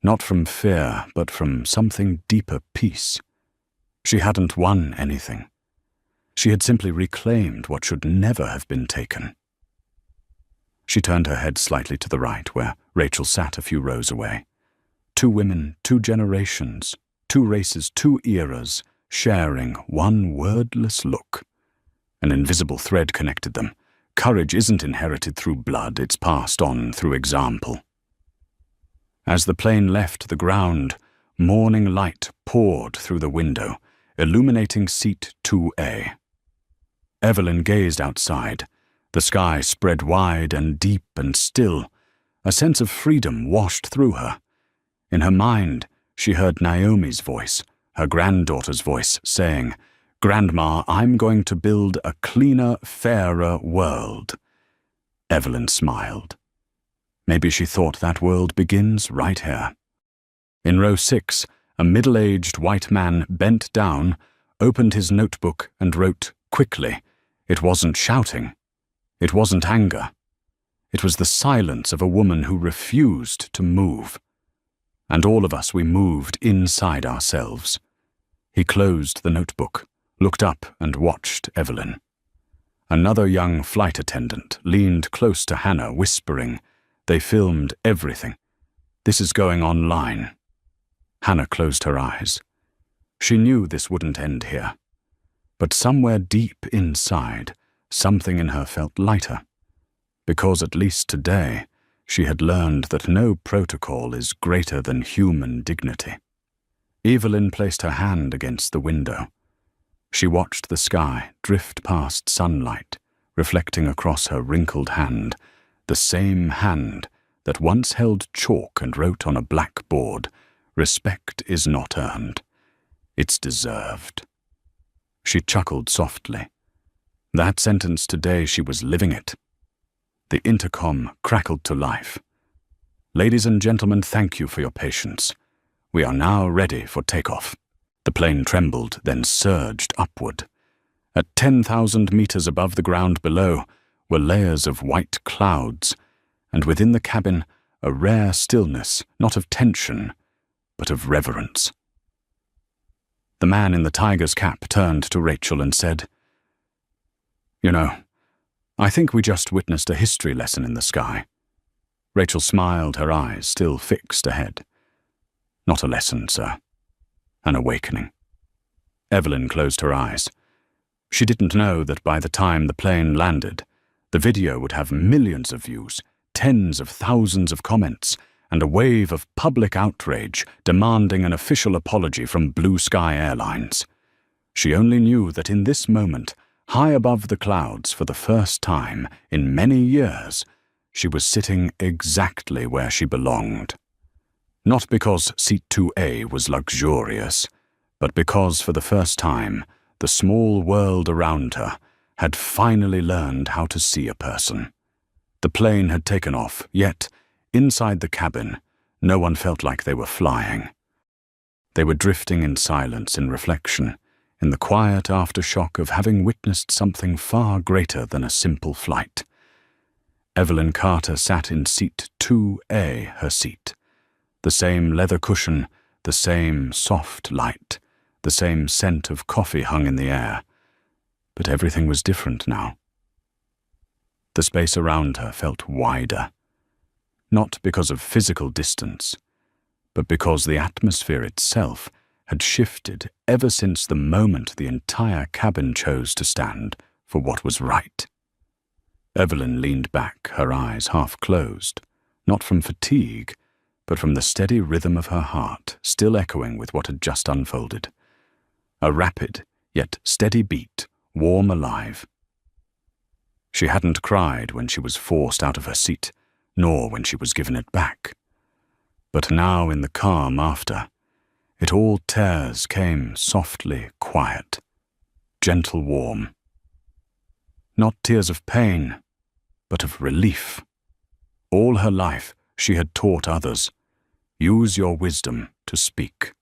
not from fear but from something deeper peace. She hadn't won anything. She had simply reclaimed what should never have been taken. She turned her head slightly to the right, where Rachel sat a few rows away. 2 women, 2 generations, 2 races, 2 eras, sharing one wordless look. An invisible thread connected them. Courage isn't inherited through blood, it's passed on through example. As the plane left the ground, morning light poured through the window, illuminating seat 2A. Evelyn gazed outside. The sky spread wide and deep and still. A sense of freedom washed through her. In her mind, she heard Naomi's voice, her granddaughter's voice, saying, "Grandma, I'm going to build a cleaner, fairer world." Evelyn smiled. Maybe she thought that world begins right here. In row 6, a middle-aged white man bent down, opened his notebook and wrote quickly. It wasn't shouting. It wasn't anger. It was the silence of a woman who refused to move. And all of us, we moved inside ourselves. He closed the notebook, looked up and watched Evelyn. Another young flight attendant leaned close to Hannah, whispering, "They filmed everything. This is going online." Hannah closed her eyes. She knew this wouldn't end here. But somewhere deep inside, something in her felt lighter. Because at least today, she had learned that no protocol is greater than human dignity. Evelyn placed her hand against the window. She watched the sky drift past sunlight, reflecting across her wrinkled hand, the same hand that once held chalk and wrote on a blackboard, "Respect is not earned. It's deserved." She chuckled softly. That sentence today, she was living it. The intercom crackled to life. "Ladies and gentlemen, thank you for your patience. We are now ready for takeoff." The plane trembled, then surged upward. At 10,000 meters above the ground below were layers of white clouds, and within the cabin a rare stillness, not of tension, but of reverence. The man in the tiger's cap turned to Rachel and said, "You know, I think we just witnessed a history lesson in the sky." Rachel smiled, her eyes still fixed ahead. "Not a lesson, sir. An awakening." Evelyn closed her eyes. She didn't know that by the time the plane landed, the video would have millions of views, tens of thousands of comments, and a wave of public outrage demanding an official apology from Blue Sky Airlines. She only knew that in this moment, high above the clouds for the first time in many years, she was sitting exactly where she belonged. Not because seat 2A was luxurious, but because for the first time, the small world around her had finally learned how to see a person. The plane had taken off, yet, inside the cabin, no one felt like they were flying. They were drifting in silence, in reflection, in the quiet aftershock of having witnessed something far greater than a simple flight. Evelyn Carter sat in seat 2A, her seat. The same leather cushion, the same soft light, the same scent of coffee hung in the air. But everything was different now. The space around her felt wider. Not because of physical distance, but because the atmosphere itself had shifted ever since the moment the entire cabin chose to stand for what was right. Evelyn leaned back, her eyes half closed, not from fatigue, but from the steady rhythm of her heart still echoing with what had just unfolded. A rapid, yet steady beat, warm alive. She hadn't cried when she was forced out of her seat, nor when she was given it back. But now in the calm after, it all tears came softly quiet, gentle warm. Not tears of pain, but of relief. All her life she had taught others, use your wisdom to speak,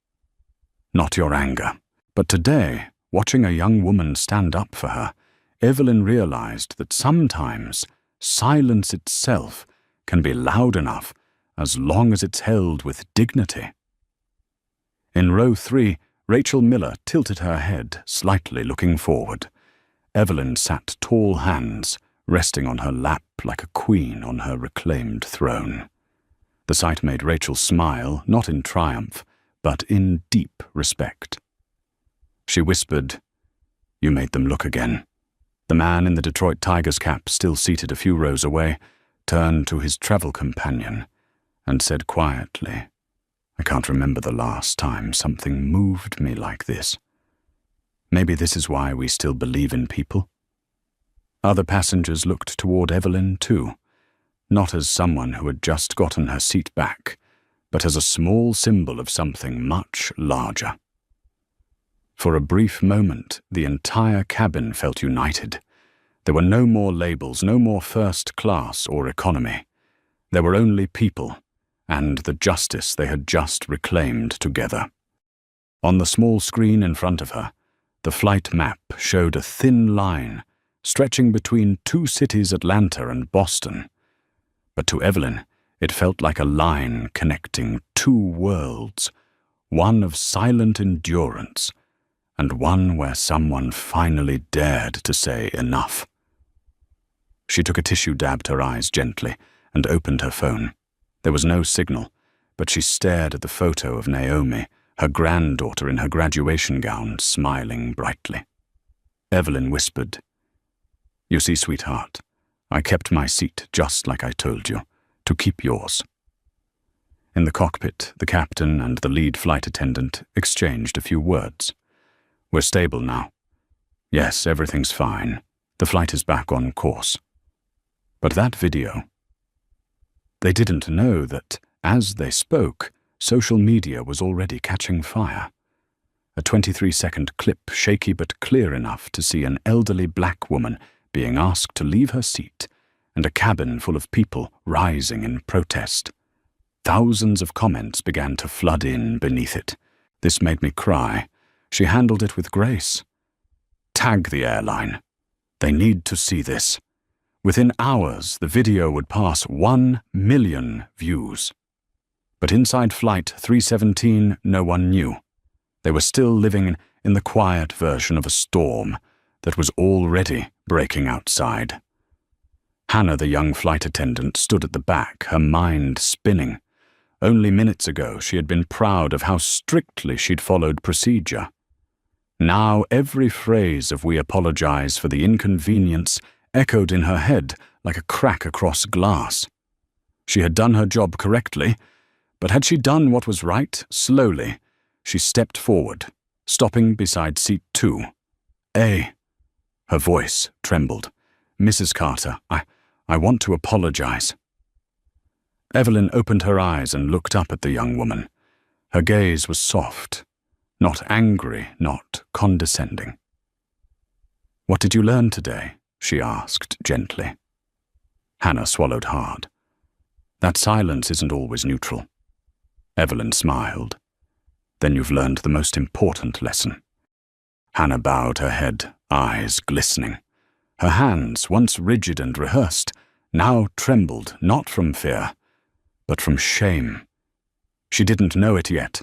not your anger. But today, watching a young woman stand up for her, Evelyn realized that sometimes silence itself can be loud enough as long as it's held with dignity. In row 3, Rachel Miller tilted her head, slightly looking forward. Evelyn sat tall hands, resting on her lap like a queen on her reclaimed throne. The sight made Rachel smile, not in triumph, but in deep respect. She whispered, "You made them look again." The man in the Detroit Tigers cap, still seated a few rows away, turned to his travel companion and said quietly, "I can't remember the last time something moved me like this. Maybe this is why we still believe in people." Other passengers looked toward Evelyn too, not as someone who had just gotten her seat back, but as a small symbol of something much larger. For a brief moment, the entire cabin felt united. There were no more labels, no more first class or economy. There were only people, and the justice they had just reclaimed together. On the small screen in front of her, the flight map showed a thin line stretching between 2 cities, Atlanta and Boston. But to Evelyn, it felt like a line connecting 2 worlds, one of silent endurance, and one where someone finally dared to say enough. She took a tissue, dabbed her eyes gently, and opened her phone. There was no signal, but she stared at the photo of Naomi, her granddaughter in her graduation gown, smiling brightly. Evelyn whispered, "You see, sweetheart, I kept my seat just like I told you, to keep yours." In the cockpit, the captain and the lead flight attendant exchanged a few words. "We're stable now. Yes, everything's fine. The flight is back on course." But that video... They didn't know that, as they spoke, social media was already catching fire. A 23-second clip, shaky but clear enough to see an elderly black woman being asked to leave her seat, and a cabin full of people rising in protest. Thousands of comments began to flood in beneath it. This made me cry. She handled it with grace. "Tag the airline. They need to see this." Within hours, the video would pass 1 million views. But inside Flight 317, no one knew. They were still living in the quiet version of a storm that was already breaking outside. Hannah, the young flight attendant, stood at the back, her mind spinning. Only minutes ago, she had been proud of how strictly she'd followed procedure. Now every phrase of "we apologize for the inconvenience" echoed in her head like a crack across glass. She had done her job correctly, but had she done what was right? Slowly, she stepped forward, stopping beside seat 2. Her voice trembled. "Mrs. Carter, I want to apologize." Evelyn opened her eyes and looked up at the young woman. Her gaze was soft, not angry, not condescending. "What did you learn today?" she asked gently. Hannah swallowed hard. "That silence isn't always neutral." Evelyn smiled. "Then you've learned the most important lesson." Hannah bowed her head, eyes glistening. Her hands, once rigid and rehearsed, now trembled not from fear, but from shame. She didn't know it yet,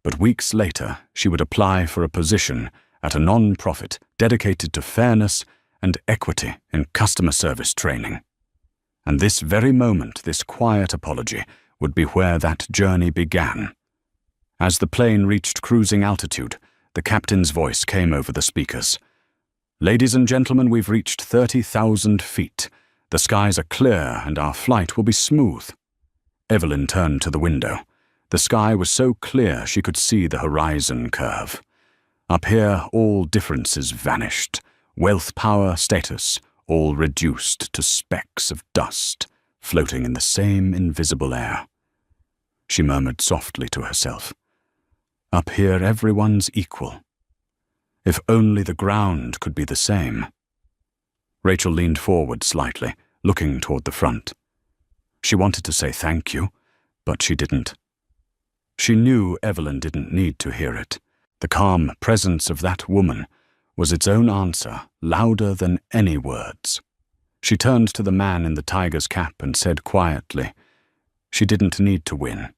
but weeks later she would apply for a position at a non-profit dedicated to fairness and equity in customer service training. And this very moment, this quiet apology, would be where that journey began. As the plane reached cruising altitude, the captain's voice came over the speakers. "Ladies and gentlemen, we've reached 30,000 feet. The skies are clear and our flight will be smooth." Evelyn turned to the window. The sky was so clear she could see the horizon curve. Up here, all differences vanished. Wealth, power, status, all reduced to specks of dust, floating in the same invisible air. She murmured softly to herself, "Up here everyone's equal. If only the ground could be the same." Rachel leaned forward slightly, looking toward the front. She wanted to say thank you, but she didn't. She knew Evelyn didn't need to hear it. The calm presence of that woman was its own answer, louder than any words. She turned to the man in the tiger's cap and said quietly, she didn't need to win.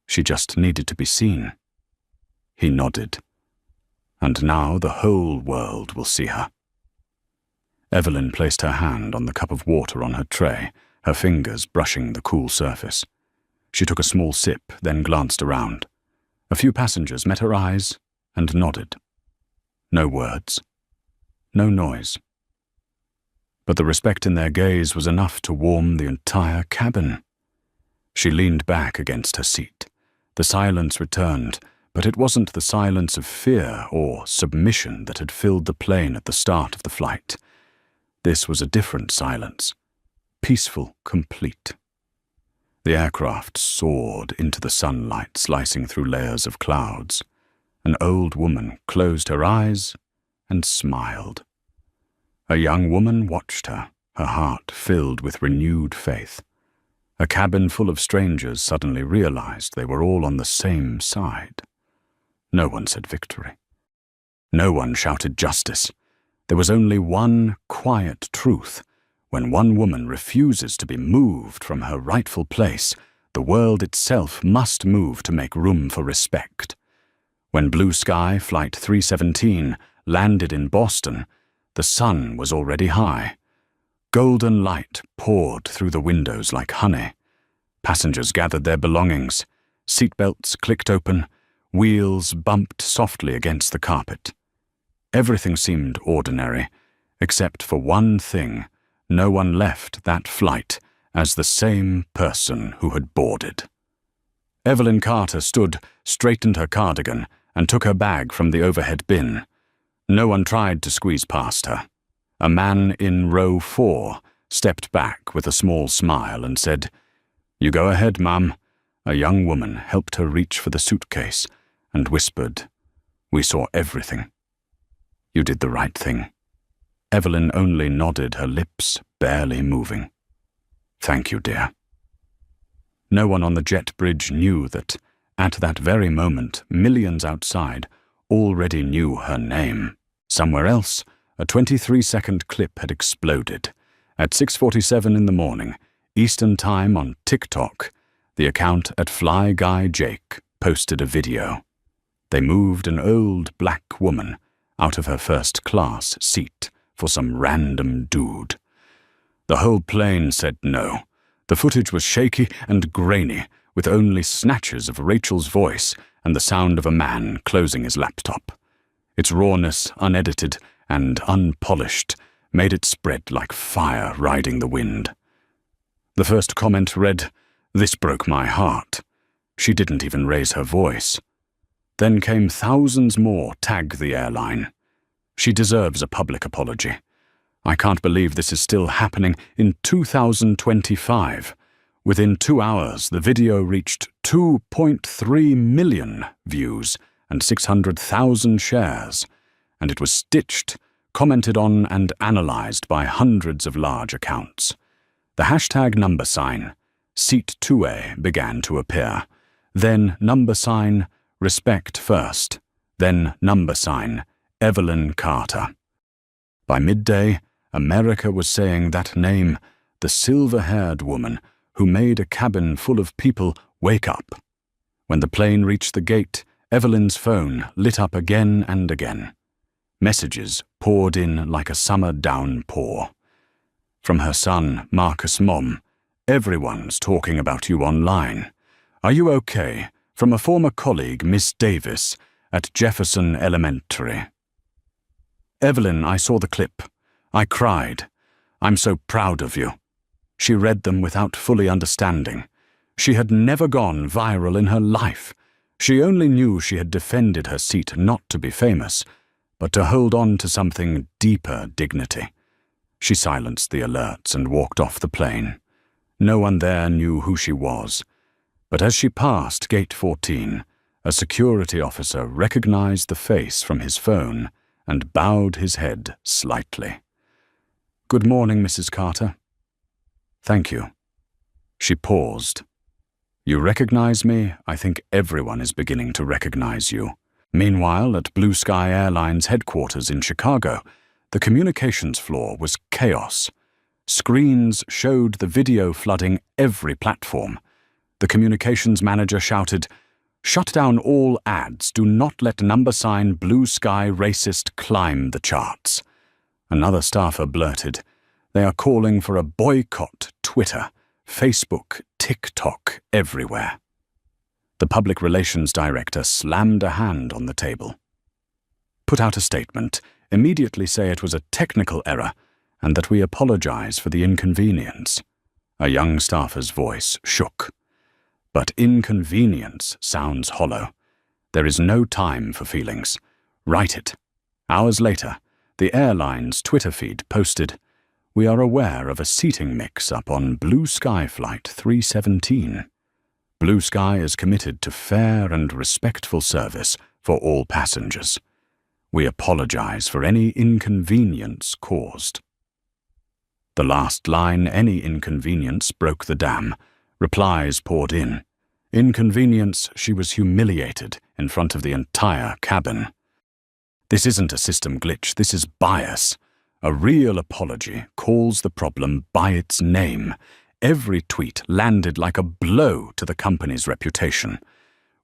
She just needed to be seen. He nodded. And now the whole world will see her. Evelyn placed her hand on the cup of water on her tray, her fingers brushing the cool surface. She took a small sip, then glanced around. A few passengers met her eyes and nodded. No words. No noise. But the respect in their gaze was enough to warm the entire cabin. She leaned back against her seat. The silence returned, but it wasn't the silence of fear or submission that had filled the plane at the start of the flight. This was a different silence, peaceful, complete. The aircraft soared into the sunlight, slicing through layers of clouds. An old woman closed her eyes and smiled. A young woman watched her, her heart filled with renewed faith. A cabin full of strangers suddenly realized they were all on the same side. No one said victory. No one shouted justice. There was only one quiet truth. When one woman refuses to be moved from her rightful place, the world itself must move to make room for respect. When Blue Sky Flight 317 landed in Boston, the sun was already high. Golden light poured through the windows like honey. Passengers gathered their belongings. Seatbelts clicked open. Wheels bumped softly against the carpet. Everything seemed ordinary, except for one thing. No one left that flight as the same person who had boarded. Evelyn Carter stood, straightened her cardigan, and took her bag from the overhead bin. No one tried to squeeze past her. A man in row 4 stepped back with a small smile and said, "You go ahead, Mum." A young woman helped her reach for the suitcase and whispered, "We saw everything. You did the right thing." Evelyn only nodded, her lips barely moving. "Thank you, dear." No one on the jet bridge knew that, at that very moment, millions outside already knew her name. Somewhere else, a 23-second clip had exploded. At 6:47 in the morning, Eastern Time on TikTok, the account at Fly Guy Jake posted a video. They moved an old black woman out of her first-class seat for some random dude. The whole plane said no. The footage was shaky and grainy, with only snatches of Rachel's voice and the sound of a man closing his laptop. Its rawness, unedited and unpolished, made it spread like fire riding the wind. The first comment read, "This broke my heart." She didn't even raise her voice. Then came thousands more tag the airline. "She deserves a public apology. I can't believe this is still happening in 2025. Within 2 hours, the video reached 2.3 million views and 600,000 shares, and it was stitched, commented on, and analyzed by hundreds of large accounts. The hashtag number sign, Seat 2A, began to appear. Then number sign, Respect First. Then number sign, Evelyn Carter. By midday, America was saying that name, the silver-haired woman who made a cabin full of people wake up. When the plane reached the gate, Evelyn's phone lit up again and again. Messages poured in like a summer downpour. From her son, Marcus' mom, "Everyone's talking about you online. Are you okay?" From a former colleague, Miss Davis, at Jefferson Elementary. "Evelyn, I saw the clip. I cried. I'm so proud of you." She read them without fully understanding. She had never gone viral in her life. She only knew she had defended her seat not to be famous, but to hold on to something deeper dignity. She silenced the alerts and walked off the plane. No one there knew who she was. But as she passed Gate 14, a security officer recognized the face from his phone and bowed his head slightly. "Good morning, Mrs. Carter." "Thank you." She paused. "You recognize me? I think everyone is beginning to recognize you." Meanwhile, at Blue Sky Airlines headquarters in Chicago, the communications floor was chaos. Screens showed the video flooding every platform. The communications manager shouted, "Shut down all ads. Do not let number sign blue sky racist climb the charts." Another staffer blurted, "They are calling for a boycott Twitter, Facebook, TikTok, everywhere." The public relations director slammed a hand on the table. "Put out a statement. Immediately say it was a technical error and that we apologize for the inconvenience." A young staffer's voice shook. "But inconvenience sounds hollow. There is no time for feelings. Write it." Hours later, the airline's Twitter feed posted, "We are aware of a seating mix-up on Blue Sky Flight 317. Blue Sky is committed to fair and respectful service for all passengers. We apologize for any inconvenience caused." The last line, "any inconvenience," broke the dam. Replies poured in. Inconvenience, she was humiliated in front of the entire cabin. This isn't a system glitch, this is bias. A real apology calls the problem by its name. Every tweet landed like a blow to the company's reputation.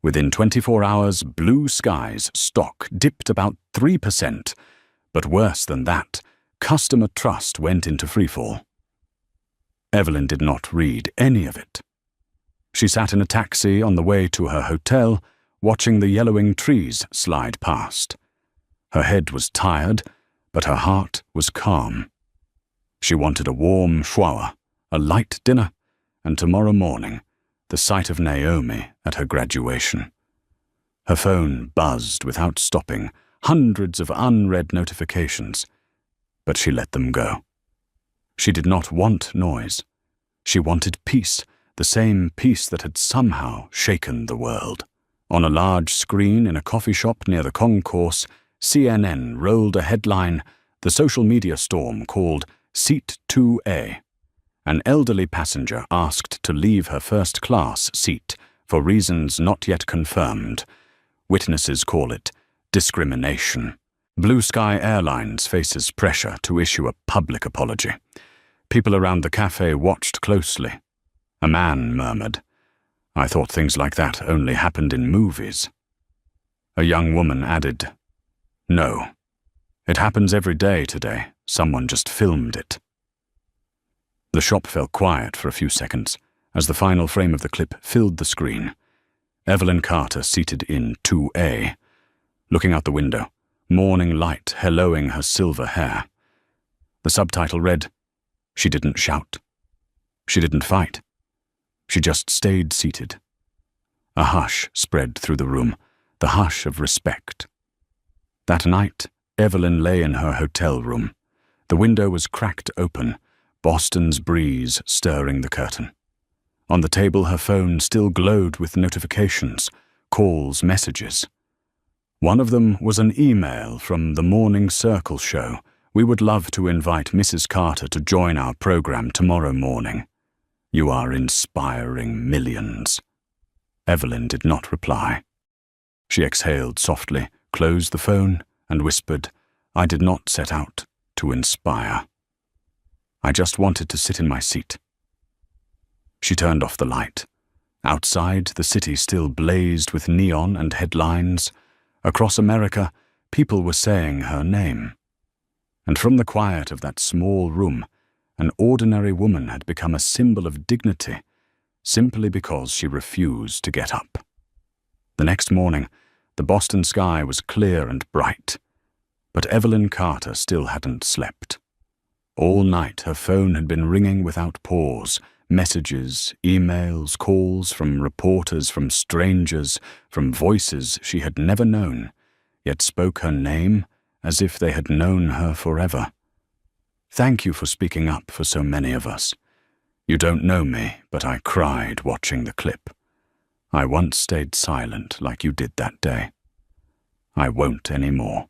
Within 24 hours, Blue Sky's stock dipped about 3%, but worse than that, customer trust went into freefall. Evelyn did not read any of it. She sat in a taxi on the way to her hotel, watching the yellowing trees slide past. Her head was tired, but her heart was calm. She wanted a warm shower, a light dinner, and tomorrow morning, the sight of Naomi at her graduation. Her phone buzzed without stopping, hundreds of unread notifications, but she let them go. She did not want noise. She wanted peace, the same peace that had somehow shaken the world. On a large screen in a coffee shop near the concourse, CNN rolled a headline, "The social media storm called Seat 2A." An elderly passenger asked to leave her first-class seat for reasons not yet confirmed. Witnesses call it discrimination. Blue Sky Airlines faces pressure to issue a public apology. People around the cafe watched closely. A man murmured, "I thought things like that only happened in movies." A young woman added, "No, it happens every day today. Someone just filmed it." The shop fell quiet for a few seconds as the final frame of the clip filled the screen. Evelyn Carter seated in 2A, looking out the window, morning light helloing her silver hair. The subtitle read, "She didn't shout. She didn't fight. She just stayed seated." A hush spread through the room, the hush of respect. That night, Evelyn lay in her hotel room. The window was cracked open, Boston's breeze stirring the curtain. On the table, her phone still glowed with notifications, calls, messages. One of them was an email from the Morning Circle show. "We would love to invite Mrs. Carter to join our program tomorrow morning. You are inspiring millions." Evelyn did not reply. She exhaled softly, closed the phone, and whispered, "I did not set out to inspire. I just wanted to sit in my seat." She turned off the light. Outside, the city still blazed with neon and headlines. Across America, people were saying her name. And from the quiet of that small room, an ordinary woman had become a symbol of dignity, simply because she refused to get up. The next morning, the Boston sky was clear and bright, but Evelyn Carter still hadn't slept. All night her phone had been ringing without pause, messages, emails, calls from reporters, from strangers, from voices she had never known, yet spoke her name as if they had known her forever. "Thank you for speaking up for so many of us. You don't know me, but I cried watching the clip. I once stayed silent like you did that day. I won't anymore."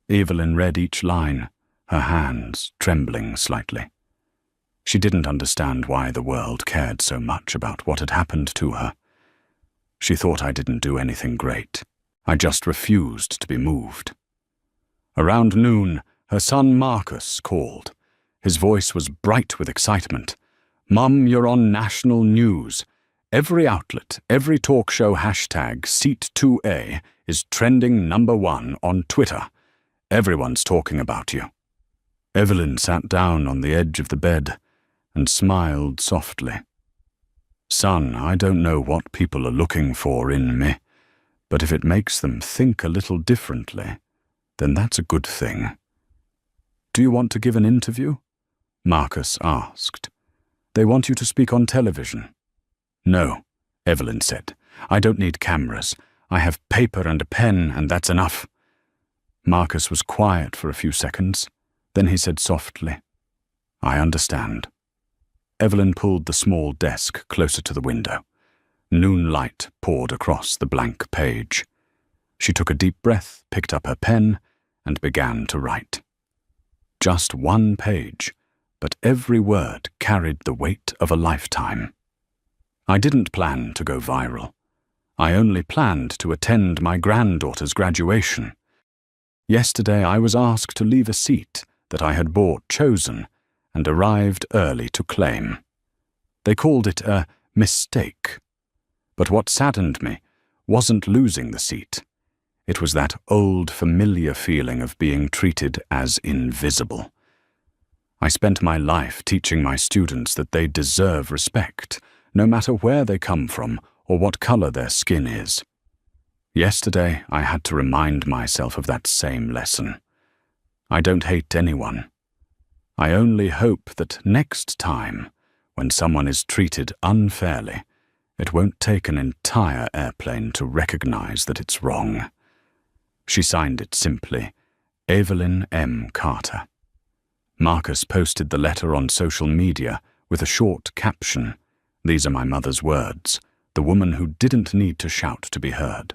Evelyn read each line, her hands trembling slightly. She didn't understand why the world cared so much about what had happened to her. She thought I didn't do anything great. I just refused to be moved. Around noon, her son Marcus called. His voice was bright with excitement. "Mum, you're on national news. Every outlet, every talk show hashtag Seat2A is trending #1 on Twitter. Everyone's talking about you." Evelyn sat down on the edge of the bed and smiled softly. "Son, I don't know what people are looking for in me, but if it makes them think a little differently, then that's a good thing." "Do you want to give an interview?" Marcus asked. "They want you to speak on television." "No," Evelyn said. "I don't need cameras. I have paper and a pen, and that's enough." Marcus was quiet for a few seconds. Then he said softly, "I understand." Evelyn pulled the small desk closer to the window. Noon light poured across the blank page. She took a deep breath, picked up her pen, and began to write. Just one page, but every word carried the weight of a lifetime. "I didn't plan to go viral. I only planned to attend my granddaughter's graduation. Yesterday I was asked to leave a seat that I had bought chosen and arrived early to claim. They called it a mistake. But what saddened me wasn't losing the seat. It was that old familiar feeling of being treated as invisible. I spent my life teaching my students that they deserve respect, no matter where they come from or what color their skin is. Yesterday, I had to remind myself of that same lesson. I don't hate anyone. I only hope that next time, when someone is treated unfairly, it won't take an entire airplane to recognize that it's wrong." She signed it simply, Evelyn M. Carter. Marcus posted the letter on social media with a short caption, "These are my mother's words, the woman who didn't need to shout to be heard."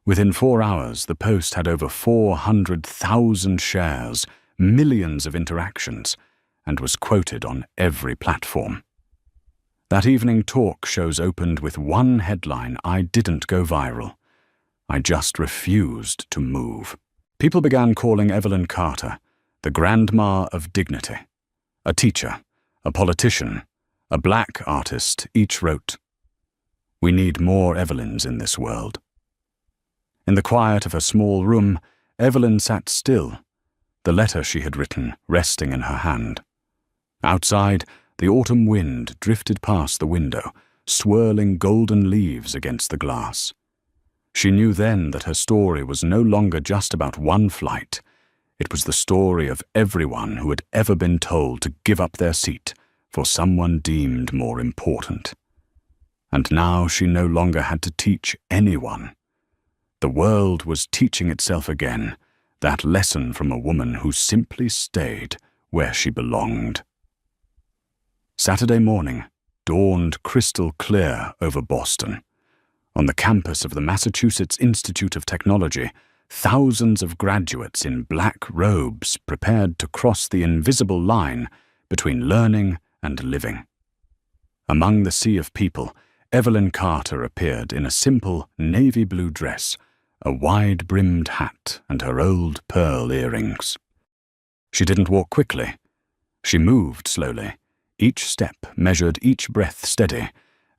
Within 4 hours, the post had over 400,000 shares, millions of interactions, and was quoted on every platform. That evening talk shows opened with one headline: "I didn't go viral. I just refused to move." People began calling Evelyn Carter the Grandma of Dignity. A teacher, a politician, a black artist each wrote, "We need more Evelyns in this world." In the quiet of her small room, Evelyn sat still, the letter she had written resting in her hand. Outside, the autumn wind drifted past the window, swirling golden leaves against the glass. She knew then that her story was no longer just about one flight. It was the story of everyone who had ever been told to give up their seat for someone deemed more important. And now she no longer had to teach anyone. The world was teaching itself again, that lesson from a woman who simply stayed where she belonged. Saturday morning dawned crystal clear over Boston. On the campus of the Massachusetts Institute of Technology, thousands of graduates in black robes prepared to cross the invisible line between learning and living. Among the sea of people, Evelyn Carter appeared in a simple navy blue dress, a wide-brimmed hat, and her old pearl earrings. She didn't walk quickly. She moved slowly. Each step measured, each breath steady,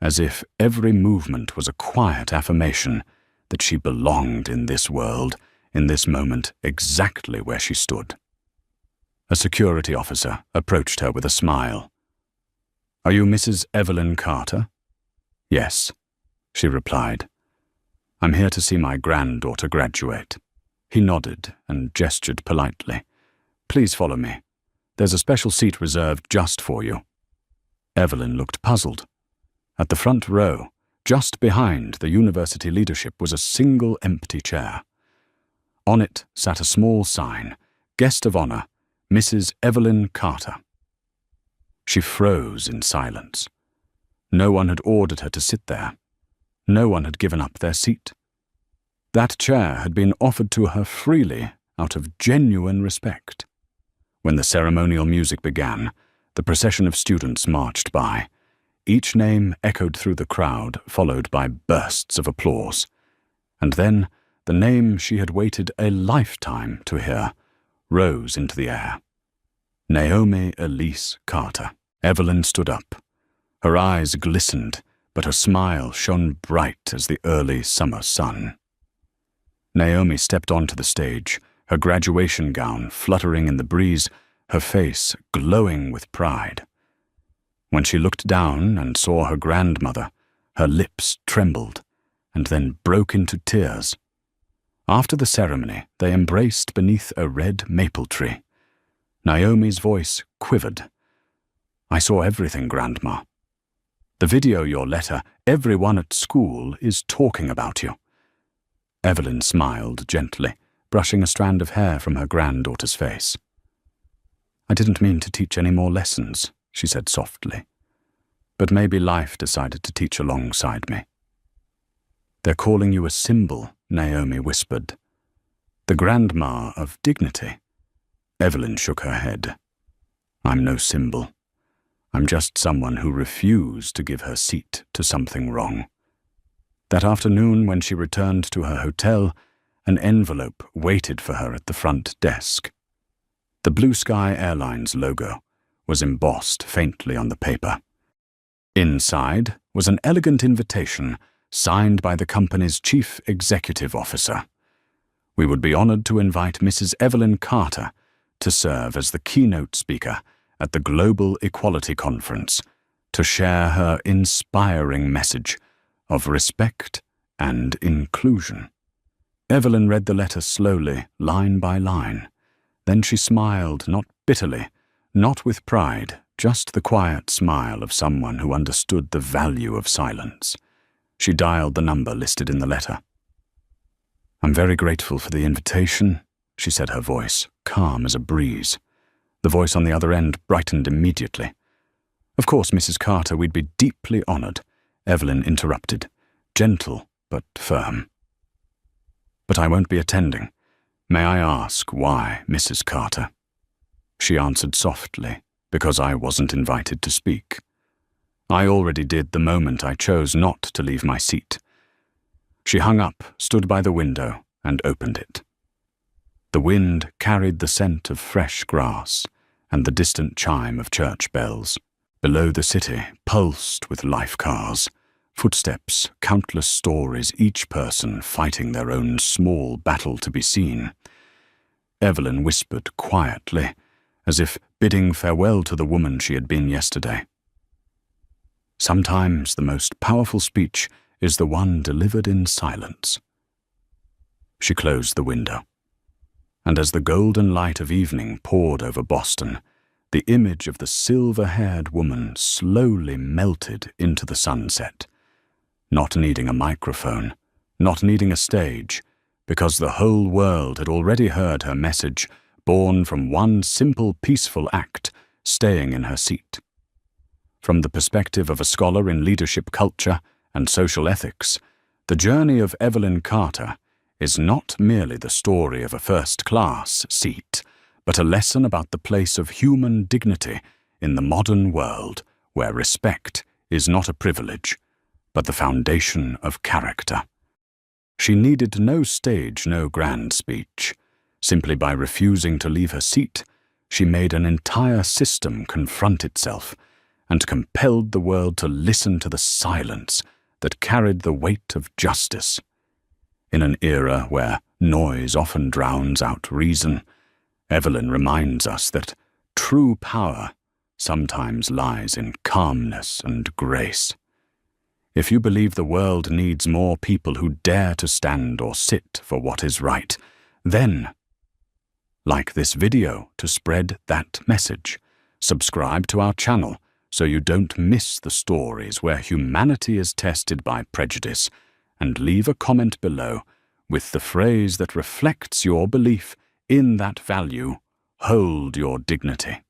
as if every movement was a quiet affirmation that she belonged in this world, in this moment, exactly where she stood. A security officer approached her with a smile. "Are you Mrs. Evelyn Carter?" "Yes," she replied. "I'm here to see my granddaughter graduate." He nodded and gestured politely. "Please follow me. There's a special seat reserved just for you." Evelyn looked puzzled. At the front row, just behind the university leadership, was a single empty chair. On it sat a small sign, "Guest of Honor, Mrs. Evelyn Carter." She froze in silence. No one had ordered her to sit there. No one had given up their seat. That chair had been offered to her freely out of genuine respect. When the ceremonial music began, the procession of students marched by. Each name echoed through the crowd, followed by bursts of applause. And then the name she had waited a lifetime to hear rose into the air. Naomi Elise Carter. Evelyn stood up. Her eyes glistened, but her smile shone bright as the early summer sun. Naomi stepped onto the stage, her graduation gown fluttering in the breeze, her face glowing with pride. When she looked down and saw her grandmother, her lips trembled and then broke into tears. After the ceremony, they embraced beneath a red maple tree. Naomi's voice quivered. "I saw everything, Grandma. The video, your letter, everyone at school is talking about you." Evelyn smiled gently, brushing a strand of hair from her granddaughter's face. "I didn't mean to teach any more lessons," she said softly. "But maybe life decided to teach alongside me." "They're calling you a symbol," Naomi whispered. "The grandma of dignity." Evelyn shook her head. "I'm no symbol. I'm just someone who refused to give her seat to something wrong." That afternoon, when she returned to her hotel, an envelope waited for her at the front desk. The Blue Sky Airlines logo was embossed faintly on the paper. Inside was an elegant invitation signed by the company's chief executive officer. "We would be honored to invite Mrs. Evelyn Carter to serve as the keynote speaker at the Global Equality Conference to share her inspiring message of respect and inclusion." Evelyn read the letter slowly, line by line. Then she smiled, not bitterly, not with pride, just the quiet smile of someone who understood the value of silence. She dialed the number listed in the letter. "I'm very grateful for the invitation," she said, her voice calm as a breeze. The voice on the other end brightened immediately. "Of course, Mrs. Carter, we'd be deeply honored," Evelyn interrupted, gentle but firm. "But I won't be attending. May I ask why, Mrs. Carter?" She answered softly, "Because I wasn't invited to speak. I already did the moment I chose not to leave my seat." She hung up, stood by the window, and opened it. The wind carried the scent of fresh grass and the distant chime of church bells. Below the city pulsed with life cars, footsteps, countless stories, each person fighting their own small battle to be seen. Evelyn whispered quietly, as if bidding farewell to the woman she had been yesterday. "Sometimes the most powerful speech is the one delivered in silence." She closed the window. And as the golden light of evening poured over Boston, the image of the silver-haired woman slowly melted into the sunset, not needing a microphone, not needing a stage, because the whole world had already heard her message, born from one simple, peaceful act, staying in her seat. From the perspective of a scholar in leadership culture and social ethics, the journey of Evelyn Carter is not merely the story of a first-class seat, but a lesson about the place of human dignity in the modern world, where respect is not a privilege, but the foundation of character. She needed no stage, no grand speech. Simply by refusing to leave her seat, she made an entire system confront itself and compelled the world to listen to the silence that carried the weight of justice. In an era where noise often drowns out reason, Evelyn reminds us that true power sometimes lies in calmness and grace. If you believe the world needs more people who dare to stand or sit for what is right, then like this video to spread that message. Subscribe to our channel so you don't miss the stories where humanity is tested by prejudice, and leave a comment below with the phrase that reflects your belief in that value: hold your dignity.